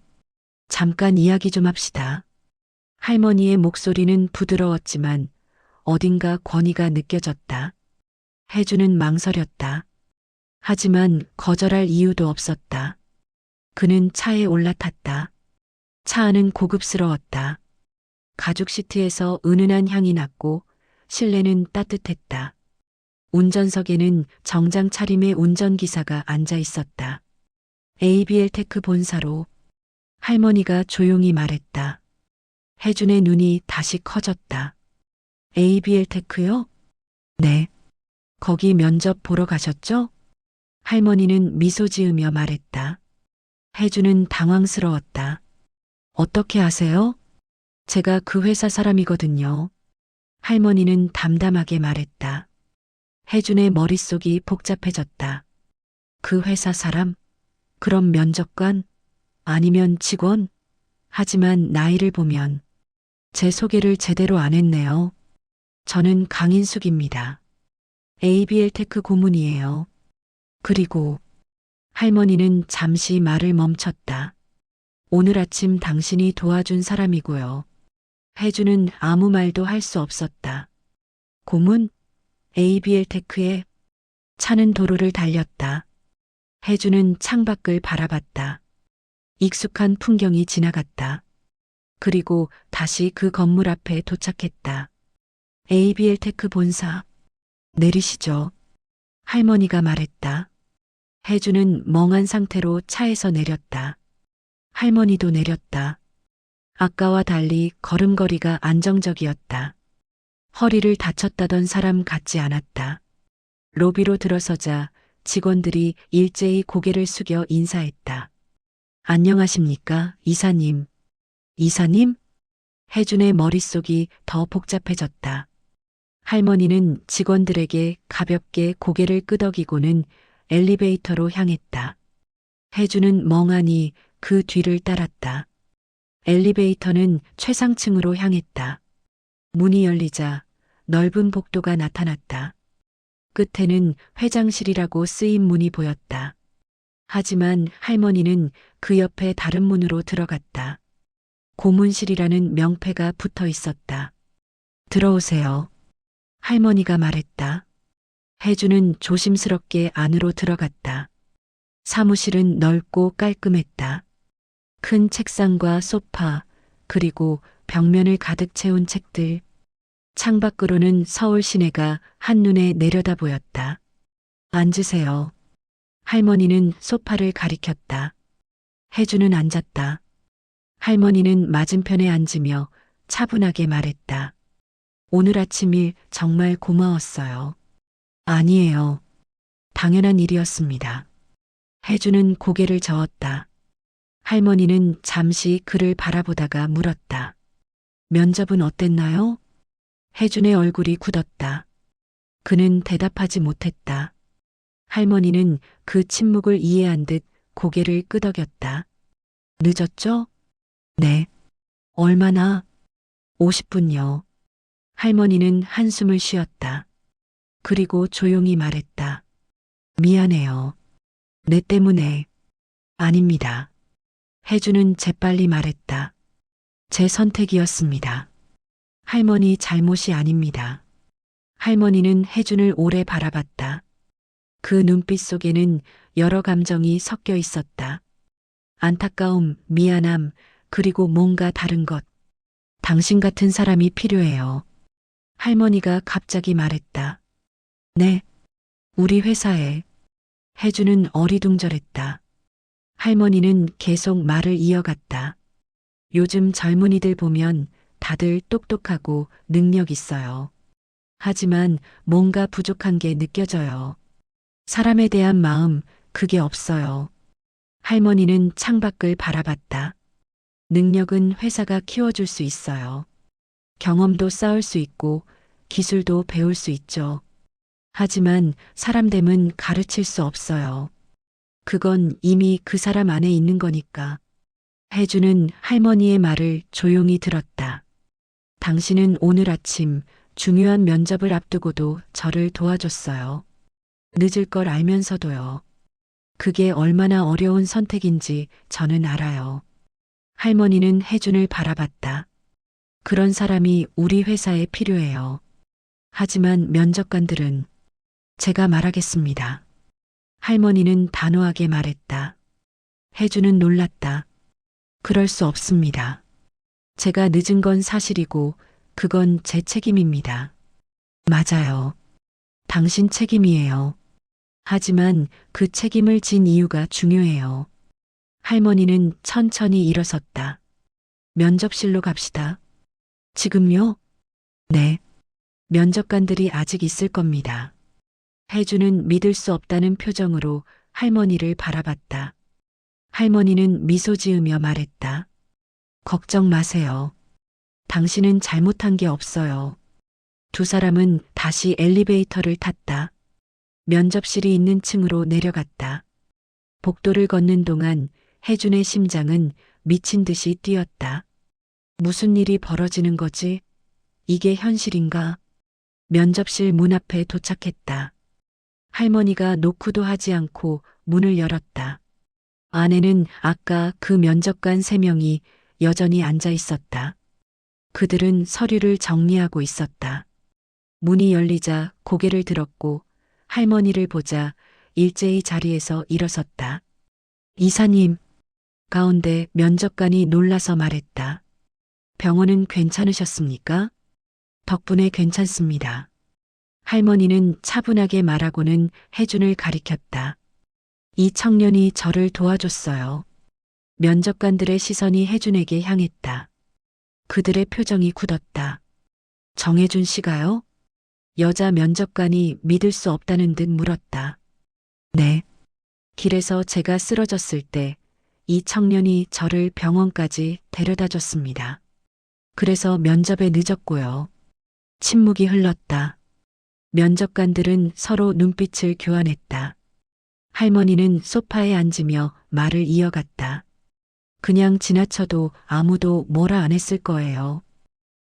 잠깐 이야기 좀 합시다. 할머니의 목소리는 부드러웠지만 어딘가 권위가 느껴졌다. 혜주는 망설였다. 하지만 거절할 이유도 없었다. 그는 차에 올라탔다. 차 안은 고급스러웠다. 가죽 시트에서 은은한 향이 났고 실내는 따뜻했다. 운전석에는 정장 차림의 운전기사가 앉아 있었다. ABL 테크 본사로. 할머니가 조용히 말했다. 혜준의 눈이 다시 커졌다. ABL 테크요? 네. 거기 면접 보러 가셨죠? 할머니는 미소 지으며 말했다. 혜준은 당황스러웠다. 어떻게 아세요? 제가 그 회사 사람이거든요. 할머니는 담담하게 말했다. 혜준의 머릿속이 복잡해졌다. 그 회사 사람? 그럼 면접관? 아니면 직원? 하지만 나이를 보면 제 소개를 제대로 안 했네요. 저는 강인숙입니다. ABL 테크 고문이에요. 그리고 할머니는 잠시 말을 멈췄다. 오늘 아침 당신이 도와준 사람이고요. 혜주는 아무 말도 할 수 없었다. 고문? ABL 테크에. 차는 도로를 달렸다. 혜주는 창밖을 바라봤다. 익숙한 풍경이 지나갔다. 그리고 다시 그 건물 앞에 도착했다. ABL 테크 본사. 내리시죠. 할머니가 말했다. 혜주는 멍한 상태로 차에서 내렸다. 할머니도 내렸다. 아까와 달리 걸음걸이가 안정적이었다. 허리를 다쳤다던 사람 같지 않았다. 로비로 들어서자 직원들이 일제히 고개를 숙여 인사했다. 안녕하십니까, 이사님. 이사님? 혜준의 머릿속이 더 복잡해졌다. 할머니는 직원들에게 가볍게 고개를 끄덕이고는 엘리베이터로 향했다. 혜준은 멍하니 그 뒤를 따랐다. 엘리베이터는 최상층으로 향했다. 문이 열리자 넓은 복도가 나타났다. 끝에는 회장실이라고 쓰인 문이 보였다. 하지만 할머니는 그 옆에 다른 문으로 들어갔다. 고문실이라는 명패가 붙어 있었다. 들어오세요. 할머니가 말했다. 혜주는 조심스럽게 안으로 들어갔다. 사무실은 넓고 깔끔했다. 큰 책상과 소파, 그리고 벽면을 가득 채운 책들. 창밖으로는 서울 시내가 한눈에 내려다 보였다. 앉으세요. 할머니는 소파를 가리켰다. 혜주는 앉았다. 할머니는 맞은편에 앉으며 차분하게 말했다. 오늘 아침 일 정말 고마웠어요. 아니에요. 당연한 일이었습니다. 혜주는 고개를 저었다. 할머니는 잠시 그를 바라보다가 물었다. 면접은 어땠나요? 혜준의 얼굴이 굳었다. 그는 대답하지 못했다. 할머니는 그 침묵을 이해한 듯 고개를 끄덕였다. 늦었죠? 네. 얼마나? 50분요. 할머니는 한숨을 쉬었다. 그리고 조용히 말했다. 미안해요. 내 때문에. 아닙니다. 혜주는 재빨리 말했다. 제 선택이었습니다. 할머니 잘못이 아닙니다. 할머니는 혜준을 오래 바라봤다. 그 눈빛 속에는 여러 감정이 섞여 있었다. 안타까움, 미안함, 그리고 뭔가 다른 것. 당신 같은 사람이 필요해요. 할머니가 갑자기 말했다. 네, 우리 회사에. 혜주는 어리둥절했다. 할머니는 계속 말을 이어갔다. 요즘 젊은이들 보면 다들 똑똑하고 능력 있어요. 하지만 뭔가 부족한 게 느껴져요. 사람에 대한 마음, 그게 없어요. 할머니는 창밖을 바라봤다. 능력은 회사가 키워줄 수 있어요. 경험도 쌓을 수 있고 기술도 배울 수 있죠. 하지만 사람됨은 가르칠 수 없어요. 그건 이미 그 사람 안에 있는 거니까. 혜주는 할머니의 말을 조용히 들었다. 당신은 오늘 아침 중요한 면접을 앞두고도 저를 도와줬어요. 늦을 걸 알면서도요. 그게 얼마나 어려운 선택인지 저는 알아요. 할머니는 혜준을 바라봤다. 그런 사람이 우리 회사에 필요해요. 하지만 면접관들은 제가 말하겠습니다. 할머니는 단호하게 말했다. 혜준은 놀랐다. 그럴 수 없습니다. 제가 늦은 건 사실이고 그건 제 책임입니다. 맞아요. 당신 책임이에요. 하지만 그 책임을 진 이유가 중요해요. 할머니는 천천히 일어섰다. 면접실로 갑시다. 지금요? 네. 면접관들이 아직 있을 겁니다. 혜주는 믿을 수 없다는 표정으로 할머니를 바라봤다. 할머니는 미소 지으며 말했다. 걱정 마세요. 당신은 잘못한 게 없어요. 두 사람은 다시 엘리베이터를 탔다. 면접실이 있는 층으로 내려갔다. 복도를 걷는 동안 혜준의 심장은 미친 듯이 뛰었다. 무슨 일이 벌어지는 거지? 이게 현실인가? 면접실 문 앞에 도착했다. 할머니가 노크도 하지 않고 문을 열었다. 안에는 아까 그 면접관 3명이 여전히 앉아 있었다. 그들은 서류를 정리하고 있었다. 문이 열리자 고개를 들었고 할머니를 보자 일제히 자리에서 일어섰다. 이사님, 가운데 면접관이 놀라서 말했다. 병원은 괜찮으셨습니까? 덕분에 괜찮습니다. 할머니는 차분하게 말하고는 혜준을 가리켰다. 이 청년이 저를 도와줬어요. 면접관들의 시선이 혜준에게 향했다. 그들의 표정이 굳었다. 정혜준 씨가요? 여자 면접관이 믿을 수 없다는 듯 물었다. 네. 길에서 제가 쓰러졌을 때 이 청년이 저를 병원까지 데려다 줬습니다. 그래서 면접에 늦었고요. 침묵이 흘렀다. 면접관들은 서로 눈빛을 교환했다. 할머니는 소파에 앉으며 말을 이어갔다. 그냥 지나쳐도 아무도 뭐라 안 했을 거예요.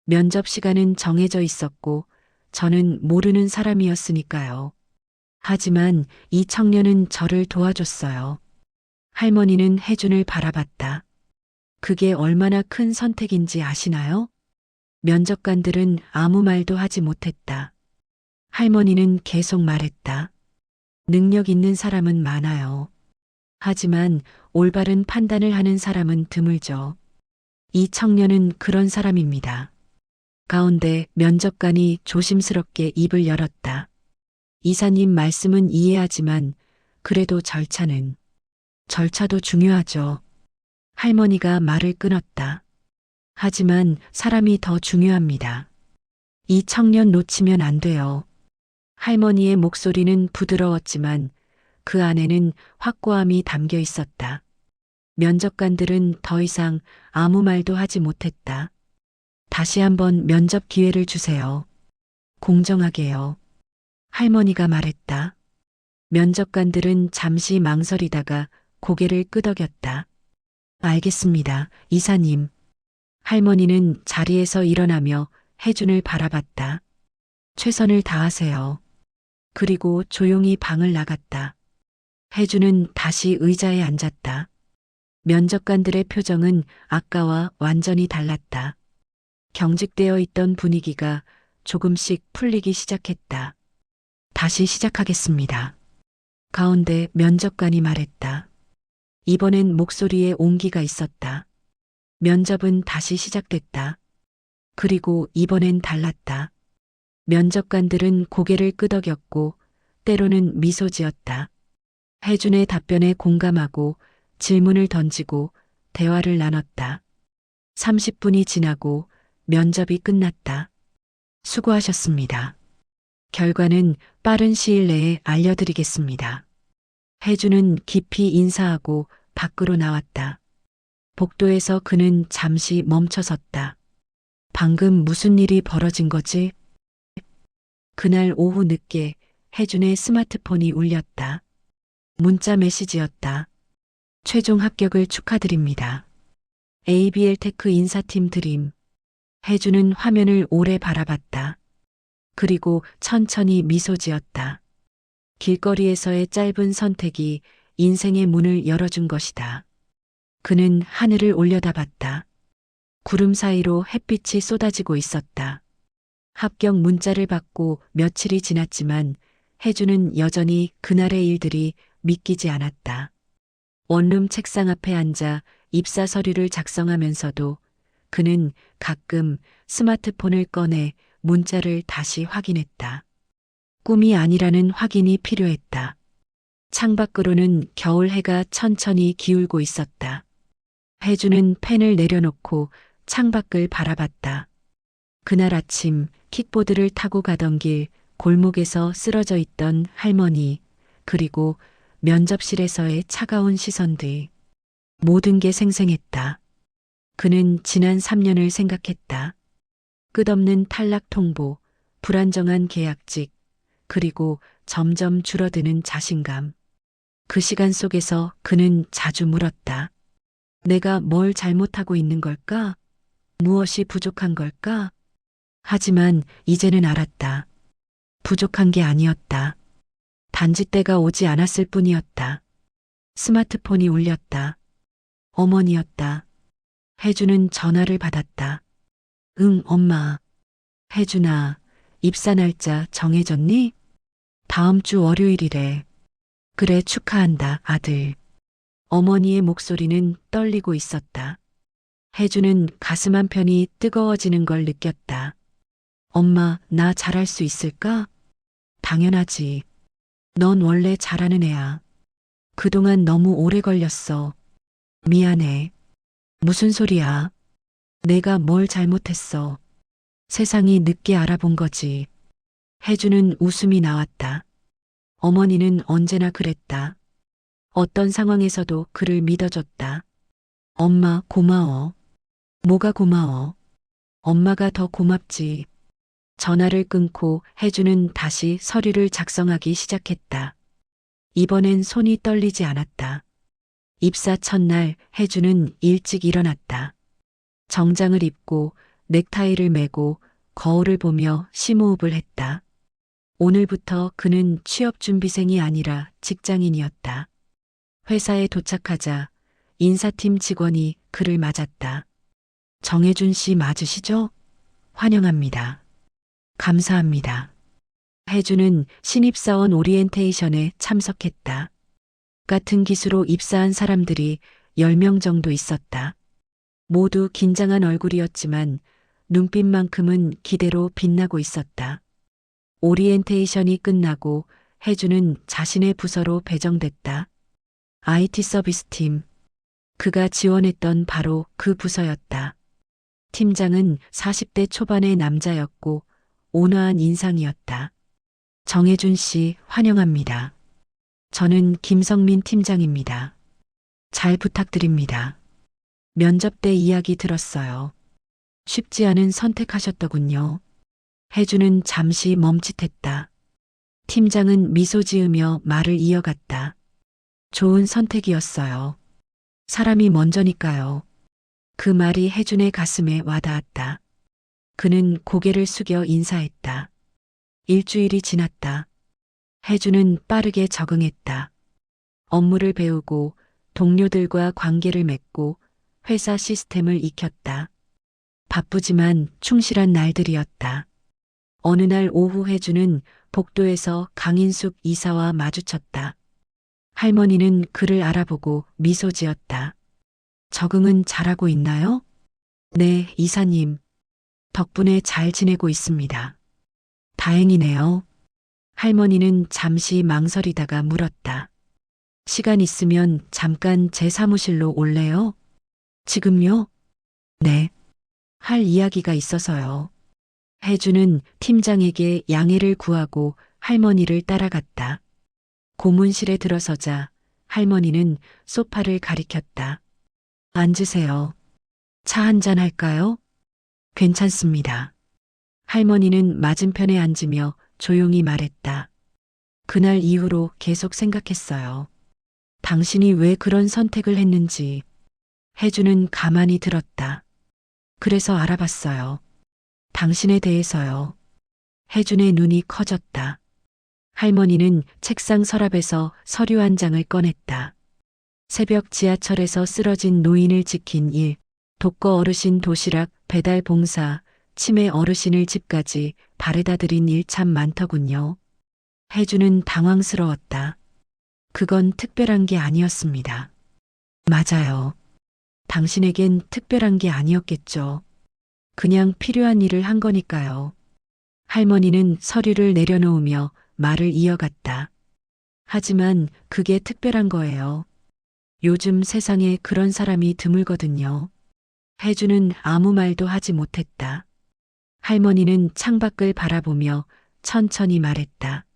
면접 시간은 정해져 있었고 저는 모르는 사람이었으니까요. 하지만 이 청년은 저를 도와줬어요. 할머니는 혜준을 바라봤다. 그게 얼마나 큰 선택인지 아시나요? 면접관들은 아무 말도 하지 못했다. 할머니는 계속 말했다. 능력 있는 사람은 많아요. 하지만 올바른 판단을 하는 사람은 드물죠. 이 청년은 그런 사람입니다. 가운데 면접관이 조심스럽게 입을 열었다. 이사님 말씀은 이해하지만 그래도 절차도 중요하죠. 할머니가 말을 끊었다. 하지만 사람이 더 중요합니다. 이 청년 놓치면 안 돼요. 할머니의 목소리는 부드러웠지만 그 안에는 확고함이 담겨 있었다. 면접관들은 더 이상 아무 말도 하지 못했다. 다시 한번 면접 기회를 주세요. 공정하게요. 할머니가 말했다. 면접관들은 잠시 망설이다가 고개를 끄덕였다. 알겠습니다, 이사님. 할머니는 자리에서 일어나며 혜준을 바라봤다. 최선을 다하세요. 그리고 조용히 방을 나갔다. 혜준은 다시 의자에 앉았다. 면접관들의 표정은 아까와 완전히 달랐다. 경직되어 있던 분위기가 조금씩 풀리기 시작했다. 다시 시작하겠습니다. 가운데 면접관이 말했다. 이번엔 목소리에 온기가 있었다. 면접은 다시 시작됐다. 그리고 이번엔 달랐다. 면접관들은 고개를 끄덕였고 때로는 미소 지었다. 혜준의 답변에 공감하고 질문을 던지고 대화를 나눴다. 30분이 지나고 면접이 끝났다. 수고하셨습니다. 결과는 빠른 시일 내에 알려드리겠습니다. 혜준은 깊이 인사하고 밖으로 나왔다. 복도에서 그는 잠시 멈춰섰다. 방금 무슨 일이 벌어진 거지? 그날 오후 늦게 혜준의 스마트폰이 울렸다. 문자 메시지였다. 최종 합격을 축하드립니다. ABL 테크 인사팀 드림. 혜준은 화면을 오래 바라봤다. 그리고 천천히 미소 지었다. 길거리에서의 짧은 선택이 인생의 문을 열어준 것이다. 그는 하늘을 올려다봤다. 구름 사이로 햇빛이 쏟아지고 있었다. 합격 문자를 받고 며칠이 지났지만 혜준은 여전히 그날의 일들이 믿기지 않았다. 원룸 책상 앞에 앉아 입사 서류를 작성하면서도 그는 가끔 스마트폰을 꺼내 문자를 다시 확인했다. 꿈이 아니라는 확인이 필요했다. 창밖으로는 겨울 해가 천천히 기울고 있었다. 혜준은 펜을 내려놓고 창밖을 바라봤다. 그날 아침 킥보드를 타고 가던 길 골목에서 쓰러져 있던 할머니, 그리고 면접실에서의 차가운 시선들. 모든 게 생생했다. 그는 지난 3년을 생각했다. 끝없는 탈락 통보, 불안정한 계약직, 그리고 점점 줄어드는 자신감. 그 시간 속에서 그는 자주 물었다. 내가 뭘 잘못하고 있는 걸까? 무엇이 부족한 걸까? 하지만 이제는 알았다. 부족한 게 아니었다. 단지 때가 오지 않았을 뿐이었다. 스마트폰이 울렸다. 어머니였다. 혜준은 전화를 받았다. 응, 엄마. 혜준아, 입사 날짜 정해졌니? 다음 주 월요일이래. 그래, 축하한다, 아들. 어머니의 목소리는 떨리고 있었다. 혜준은 가슴 한편이 뜨거워지는 걸 느꼈다. 엄마, 나 잘할 수 있을까? 당연하지. 넌 원래 잘하는 애야. 그동안 너무 오래 걸렸어. 미안해. 무슨 소리야? 내가 뭘 잘못했어. 세상이 늦게 알아본 거지. 혜주는 웃음이 나왔다. 어머니는 언제나 그랬다. 어떤 상황에서도 그를 믿어줬다. 엄마 고마워. 뭐가 고마워? 엄마가 더 고맙지. 전화를 끊고 혜주는 다시 서류를 작성하기 시작했다. 이번엔 손이 떨리지 않았다. 입사 첫날 혜주는 일찍 일어났다. 정장을 입고 넥타이를 매고 거울을 보며 심호흡을 했다. 오늘부터 그는 취업준비생이 아니라 직장인이었다. 회사에 도착하자 인사팀 직원이 그를 맞았다. 정혜준 씨 맞으시죠? 환영합니다. 감사합니다. 혜주는 신입사원 오리엔테이션에 참석했다. 같은 기수로 입사한 사람들이 10명 정도 있었다. 모두 긴장한 얼굴이었지만 눈빛만큼은 기대로 빛나고 있었다. 오리엔테이션이 끝나고 혜주는 자신의 부서로 배정됐다. IT 서비스팀. 그가 지원했던 바로 그 부서였다. 팀장은 40대 초반의 남자였고 온화한 인상이었다. 정혜준 씨 환영합니다. 저는 김성민 팀장입니다. 잘 부탁드립니다. 면접 때 이야기 들었어요. 쉽지 않은 선택하셨더군요. 혜주는 잠시 멈칫했다. 팀장은 미소 지으며 말을 이어갔다. 좋은 선택이었어요. 사람이 먼저니까요. 그 말이 혜준의 가슴에 와닿았다. 그는 고개를 숙여 인사했다. 일주일이 지났다. 혜준은 빠르게 적응했다. 업무를 배우고 동료들과 관계를 맺고 회사 시스템을 익혔다. 바쁘지만 충실한 날들이었다. 어느 날 오후 혜준은 복도에서 강인숙 이사와 마주쳤다. 할머니는 그를 알아보고 미소 지었다. 적응은 잘하고 있나요? 네, 이사님. 덕분에 잘 지내고 있습니다. 다행이네요. 할머니는 잠시 망설이다가 물었다. 시간 있으면 잠깐 제 사무실로 올래요? 지금요? 네. 할 이야기가 있어서요. 혜주는 팀장에게 양해를 구하고 할머니를 따라갔다. 고문실에 들어서자 할머니는 소파를 가리켰다. 앉으세요. 차 한잔 할까요? 괜찮습니다. 할머니는 맞은편에 앉으며 조용히 말했다. 그날 이후로 계속 생각했어요. 당신이 왜 그런 선택을 했는지. 혜주는 가만히 들었다. 그래서 알아봤어요. 당신에 대해서요. 혜준의 눈이 커졌다. 할머니는 책상 서랍에서 서류 한 장을 꺼냈다. 새벽 지하철에서 쓰러진 노인을 지킨 일, 독거 어르신 도시락 배달 봉사, 치매 어르신을 집까지 바래다 드린 일 참 많더군요. 혜주는 당황스러웠다. 그건 특별한 게 아니었습니다. 맞아요. 당신에겐 특별한 게 아니었겠죠. 그냥 필요한 일을 한 거니까요. 할머니는 서류를 내려놓으며 말을 이어갔다. 하지만 그게 특별한 거예요. 요즘 세상에 그런 사람이 드물거든요. 혜주는 아무 말도 하지 못했다. 할머니는 창밖을 바라보며 천천히 말했다.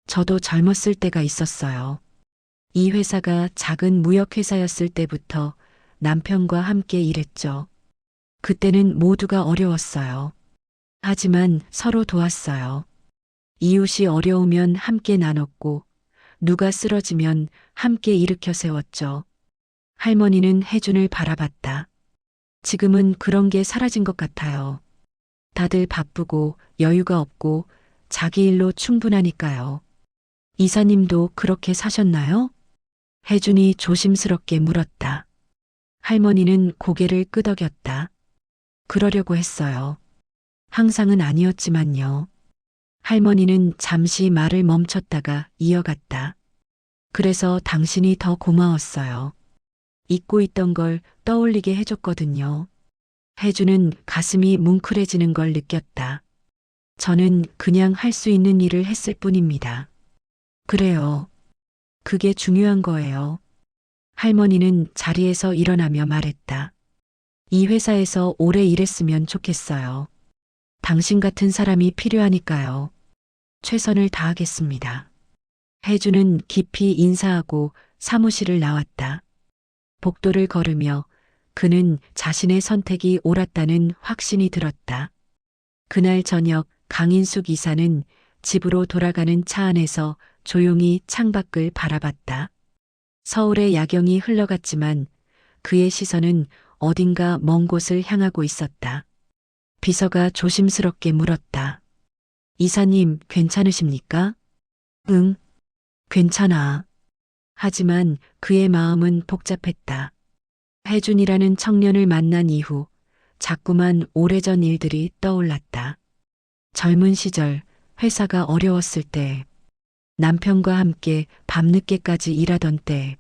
저도 젊었을 때가 있었어요. 이 회사가 작은 무역회사였을 때부터 남편과 함께 일했죠. 그때는 모두가 어려웠어요. 하지만 서로 도왔어요. 이웃이 어려우면 함께 나눴고 누가 쓰러지면 함께 일으켜 세웠죠. 할머니는 혜준을 바라봤다. 지금은 그런 게 사라진 것 같아요. 다들 바쁘고 여유가 없고 자기 일로 충분하니까요. 이사님도 그렇게 사셨나요? 혜준이 조심스럽게 물었다. 할머니는 고개를 끄덕였다. 그러려고 했어요. 항상은 아니었지만요. 할머니는 잠시 말을 멈췄다가 이어갔다. 그래서 당신이 더 고마웠어요. 잊고 있던 걸 떠올리게 해줬거든요. 혜주는 가슴이 뭉클해지는 걸 느꼈다. 저는 그냥 할 수 있는 일을 했을 뿐입니다. 그래요. 그게 중요한 거예요. 할머니는 자리에서 일어나며 말했다. 이 회사에서 오래 일했으면 좋겠어요. 당신 같은 사람이 필요하니까요. 최선을 다하겠습니다. 혜주는 깊이 인사하고 사무실을 나왔다. 복도를 걸으며 그는 자신의 선택이 옳았다는 확신이 들었다. 그날 저녁 강인숙 이사는 집으로 돌아가는 차 안에서 조용히 창밖을 바라봤다. 서울의 야경이 흘러갔지만 그의 시선은 어딘가 먼 곳을 향하고 있었다. 비서가 조심스럽게 물었다. 이사님, 괜찮으십니까? 응, 괜찮아. 하지만 그의 마음은 복잡했다. 혜준이라는 청년을 만난 이후 자꾸만 오래전 일들이 떠올랐다. 젊은 시절 회사가 어려웠을 때, 남편과 함께 밤늦게까지 일하던 때,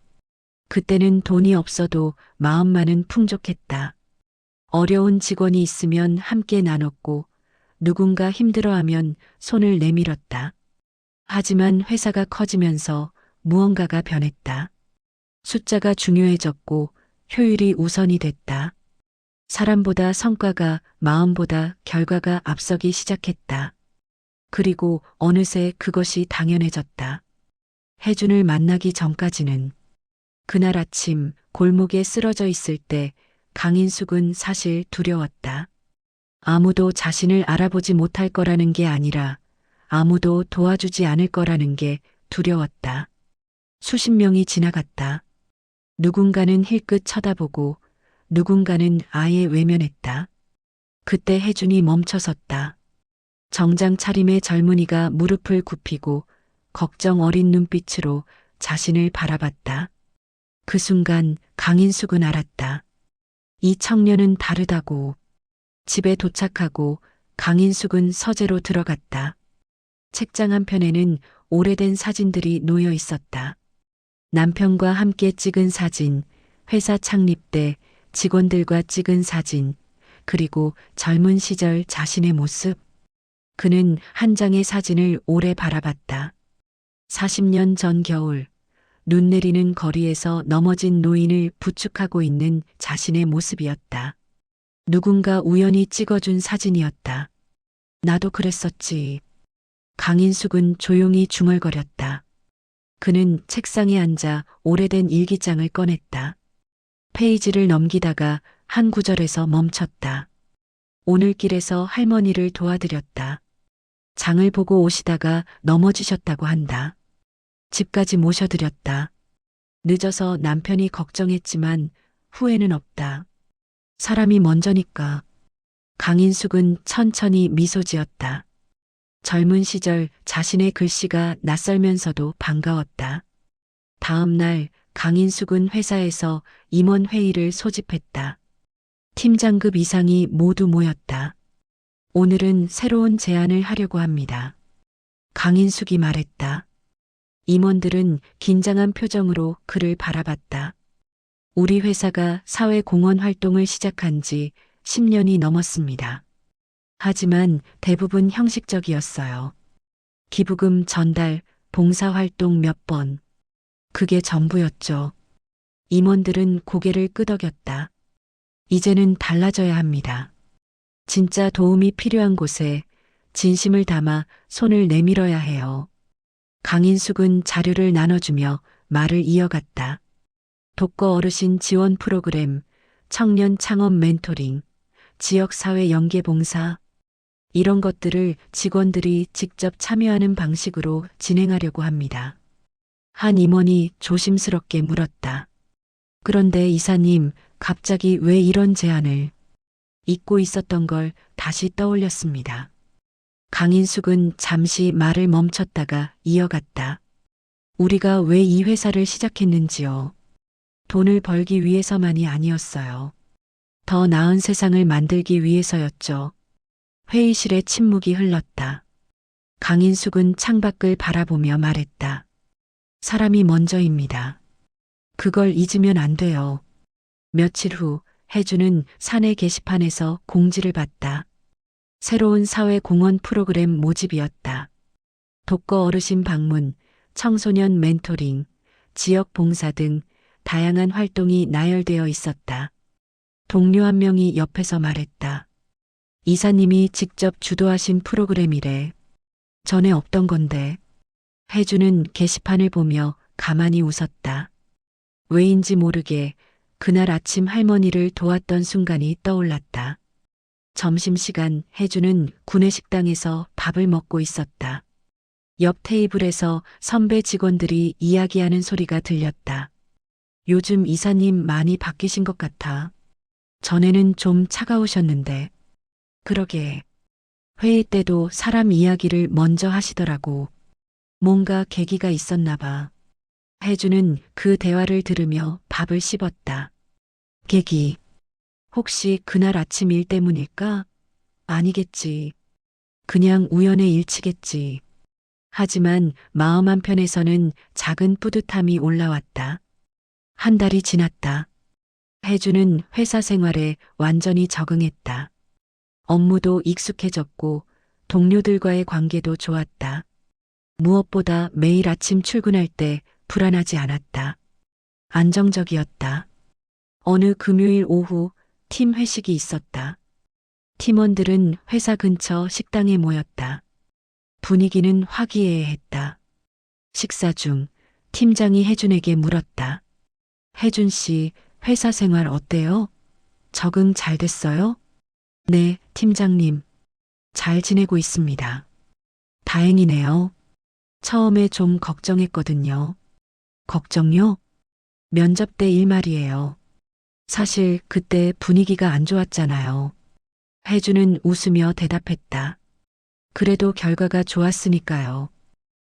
그때는 돈이 없어도 마음만은 풍족했다. 어려운 직원이 있으면 함께 나눴고 누군가 힘들어하면 손을 내밀었다. 하지만 회사가 커지면서 무언가가 변했다. 숫자가 중요해졌고 효율이 우선이 됐다. 사람보다 성과가, 마음보다 결과가 앞서기 시작했다. 그리고 어느새 그것이 당연해졌다. 혜준을 만나기 전까지는. 그날 아침 골목에 쓰러져 있을 때 강인숙은 사실 두려웠다. 아무도 자신을 알아보지 못할 거라는 게 아니라 아무도 도와주지 않을 거라는 게 두려웠다. 수십 명이 지나갔다. 누군가는 힐끗 쳐다보고 누군가는 아예 외면했다. 그때 혜준이 멈춰섰다. 정장 차림의 젊은이가 무릎을 굽히고 걱정 어린 눈빛으로 자신을 바라봤다. 그 순간 강인숙은 알았다. 이 청년은 다르다고. 집에 도착하고 강인숙은 서재로 들어갔다. 책장 한편에는 오래된 사진들이 놓여 있었다. 남편과 함께 찍은 사진, 회사 창립 때 직원들과 찍은 사진, 그리고 젊은 시절 자신의 모습. 그는 한 장의 사진을 오래 바라봤다. 40년 전 겨울, 눈 내리는 거리에서 넘어진 노인을 부축하고 있는 자신의 모습이었다. 누군가 우연히 찍어준 사진이었다. 나도 그랬었지. 강인숙은 조용히 중얼거렸다. 그는 책상에 앉아 오래된 일기장을 꺼냈다. 페이지를 넘기다가 한 구절에서 멈췄다. 오늘 길에서 할머니를 도와드렸다. 장을 보고 오시다가 넘어지셨다고 한다. 집까지 모셔드렸다. 늦어서 남편이 걱정했지만 후회는 없다. 사람이 먼저니까. 강인숙은 천천히 미소 지었다. 젊은 시절 자신의 글씨가 낯설면서도 반가웠다. 다음 날 강인숙은 회사에서 임원회의를 소집했다. 팀장급 이상이 모두 모였다. 오늘은 새로운 제안을 하려고 합니다. 강인숙이 말했다. 임원들은 긴장한 표정으로 그를 바라봤다. 우리 회사가 사회공헌 활동을 시작한 지 10년이 넘었습니다. 하지만 대부분 형식적이었어요. 기부금 전달, 봉사활동 몇 번. 그게 전부였죠. 임원들은 고개를 끄덕였다. 이제는 달라져야 합니다. 진짜 도움이 필요한 곳에 진심을 담아 손을 내밀어야 해요. 강인숙은 자료를 나눠주며 말을 이어갔다. 독거 어르신 지원 프로그램, 청년 창업 멘토링, 지역사회 연계봉사, 이런 것들을 직원들이 직접 참여하는 방식으로 진행하려고 합니다. 한 임원이 조심스럽게 물었다. 그런데 이사님, 갑자기 왜 이런 제안을? 잊고 있었던 걸 다시 떠올렸습니다. 강인숙은 잠시 말을 멈췄다가 이어갔다. 우리가 왜 이 회사를 시작했는지요. 돈을 벌기 위해서만이 아니었어요. 더 나은 세상을 만들기 위해서였죠. 회의실에 침묵이 흘렀다. 강인숙은 창밖을 바라보며 말했다. 사람이 먼저입니다. 그걸 잊으면 안 돼요. 며칠 후 혜주는 사내 게시판에서 공지를 봤다. 새로운 사회공헌 프로그램 모집이었다. 독거 어르신 방문, 청소년 멘토링, 지역 봉사 등 다양한 활동이 나열되어 있었다. 동료 한 명이 옆에서 말했다. 이사님이 직접 주도하신 프로그램이래. 전에 없던 건데. 혜주는 게시판을 보며 가만히 웃었다. 왜인지 모르게 그날 아침 할머니를 도왔던 순간이 떠올랐다. 점심시간 혜주는 구내식당에서 밥을 먹고 있었다. 옆 테이블에서 선배 직원들이 이야기하는 소리가 들렸다. 요즘 이사님 많이 바뀌신 것 같아. 전에는 좀 차가우셨는데. 그러게. 회의 때도 사람 이야기를 먼저 하시더라고. 뭔가 계기가 있었나 봐. 혜주는 그 대화를 들으며 밥을 씹었다. 계기. 혹시 그날 아침 일 때문일까? 아니겠지. 그냥 우연의 일치겠지. 하지만 마음 한편에서는 작은 뿌듯함이 올라왔다. 한 달이 지났다. 혜주는 회사 생활에 완전히 적응했다. 업무도 익숙해졌고 동료들과의 관계도 좋았다. 무엇보다 매일 아침 출근할 때 불안하지 않았다. 안정적이었다. 어느 금요일 오후 팀 회식이 있었다. 팀원들은 회사 근처 식당에 모였다. 분위기는 화기애애했다. 식사 중 팀장이 혜준에게 물었다. 혜준 씨, 회사 생활 어때요? 적응 잘 됐어요? 네, 팀장님. 잘 지내고 있습니다. 다행이네요. 처음에 좀 걱정했거든요. 걱정요? 면접 때 일 말이에요. 사실 그때 분위기가 안 좋았잖아요. 혜주는 웃으며 대답했다. 그래도 결과가 좋았으니까요.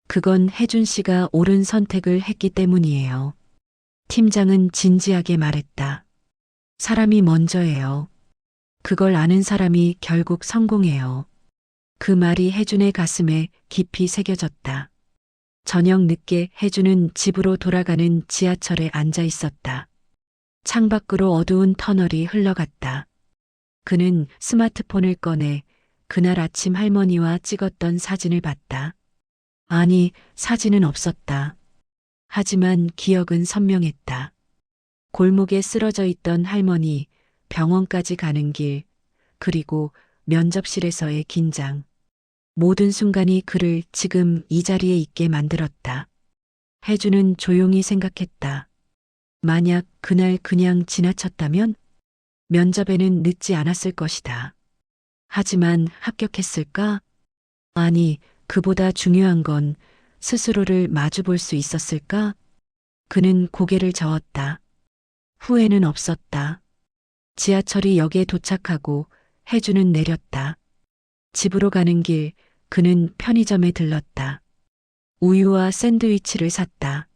그건 혜준 씨가 옳은 선택을 했기 때문이에요. 팀장은 진지하게 말했다. 사람이 먼저예요. 그걸 아는 사람이 결국 성공해요. 그 말이 혜준의 가슴에 깊이 새겨졌다. 저녁 늦게 혜준은 집으로 돌아가는 지하철에 앉아 있었다. 창밖으로 어두운 터널이 흘러갔다. 그는 스마트폰을 꺼내 그날 아침 할머니와 찍었던 사진을 봤다. 아니, 사진은 없었다. 하지만 기억은 선명했다. 골목에 쓰러져 있던 할머니, 병원까지 가는 길, 그리고 면접실에서의 긴장. 모든 순간이 그를 지금 이 자리에 있게 만들었다. 혜주는 조용히 생각했다. 만약 그날 그냥 지나쳤다면 면접에는 늦지 않았을 것이다. 하지만 합격했을까? 아니, 그보다 중요한 건 스스로를 마주볼 수 있었을까? 그는 고개를 저었다. 후회는 없었다. 지하철이 역에 도착하고 혜주는 내렸다. 집으로 가는 길 그는 편의점에 들렀다. 우유와 샌드위치를 샀다.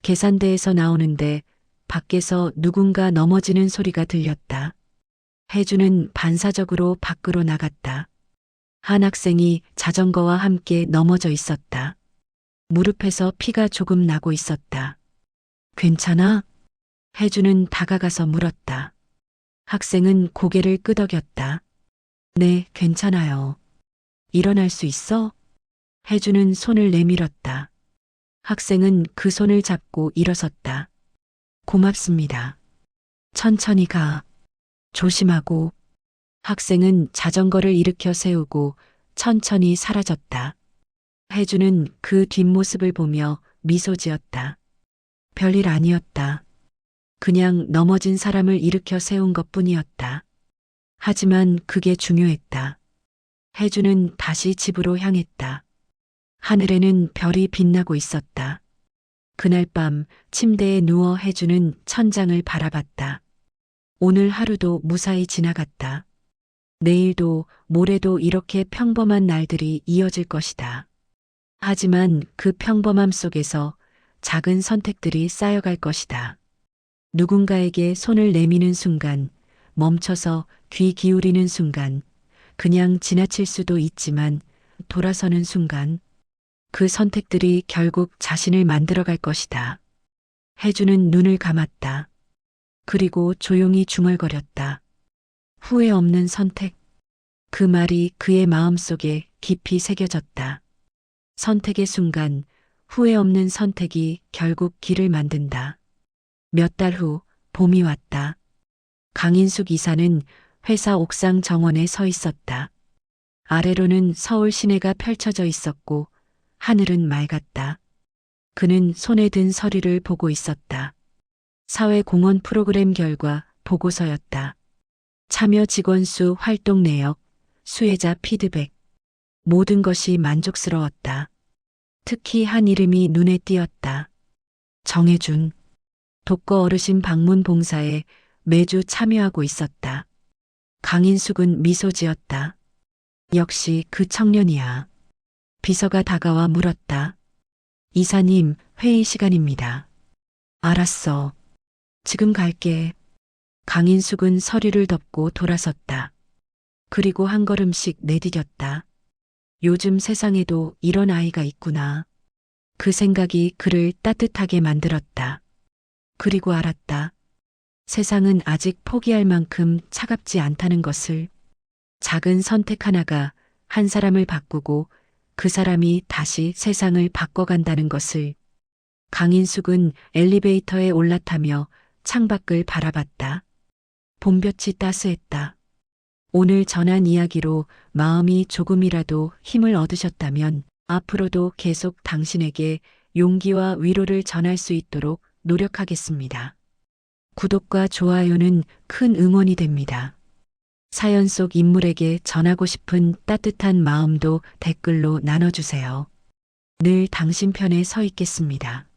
계산대에서 나오는데 밖에서 누군가 넘어지는 소리가 들렸다. 혜주는 반사적으로 밖으로 나갔다. 한 학생이 자전거와 함께 넘어져 있었다. 무릎에서 피가 조금 나고 있었다. 괜찮아? 혜주는 다가가서 물었다. 학생은 고개를 끄덕였다. 네, 괜찮아요. 일어날 수 있어? 혜주는 손을 내밀었다. 학생은 그 손을 잡고 일어섰다. 고맙습니다. 천천히 가. 조심하고. 학생은 자전거를 일으켜 세우고 천천히 사라졌다. 혜주는 그 뒷모습을 보며 미소 지었다. 별일 아니었다. 그냥 넘어진 사람을 일으켜 세운 것뿐이었다. 하지만 그게 중요했다. 혜주는 다시 집으로 향했다. 하늘에는 별이 빛나고 있었다. 그날 밤 침대에 누워 혜주는 천장을 바라봤다. 오늘 하루도 무사히 지나갔다. 내일도 모레도 이렇게 평범한 날들이 이어질 것이다. 하지만 그 평범함 속에서 작은 선택들이 쌓여갈 것이다. 누군가에게 손을 내미는 순간, 멈춰서 귀 기울이는 순간, 그냥 지나칠 수도 있지만 돌아서는 순간, 그 선택들이 결국 자신을 만들어갈 것이다. 혜주는 눈을 감았다. 그리고 조용히 중얼거렸다. 후회 없는 선택. 그 말이 그의 마음속에 깊이 새겨졌다. 선택의 순간, 후회 없는 선택이 결국 길을 만든다. 몇 달 후, 봄이 왔다. 강인숙 이사는 회사 옥상 정원에 서 있었다. 아래로는 서울 시내가 펼쳐져 있었고, 하늘은 맑았다. 그는 손에 든 서류를 보고 있었다. 사회공헌 프로그램 결과 보고서였다. 참여 직원 수, 활동 내역, 수혜자 피드백. 모든 것이 만족스러웠다. 특히 한 이름이 눈에 띄었다. 정혜준. 독거 어르신 방문 봉사에 매주 참여하고 있었다. 강인숙은 미소 지었다. 역시 그 청년이야. 비서가 다가와 물었다. 이사님, 회의 시간입니다. 알았어. 지금 갈게. 강인숙은 서류를 덮고 돌아섰다. 그리고 한 걸음씩 내디뎠다. 요즘 세상에도 이런 아이가 있구나. 그 생각이 그를 따뜻하게 만들었다. 그리고 알았다. 세상은 아직 포기할 만큼 차갑지 않다는 것을. 작은 선택 하나가 한 사람을 바꾸고 그 사람이 다시 세상을 바꿔간다는 것을. 강인숙은 엘리베이터에 올라타며 창밖을 바라봤다. 봄볕이 따스했다. 오늘 전한 이야기로 마음이 조금이라도 힘을 얻으셨다면 앞으로도 계속 당신에게 용기와 위로를 전할 수 있도록 노력하겠습니다. 구독과 좋아요는 큰 응원이 됩니다. 사연 속 인물에게 전하고 싶은 따뜻한 마음도 댓글로 나눠주세요. 늘 당신 편에 서 있겠습니다.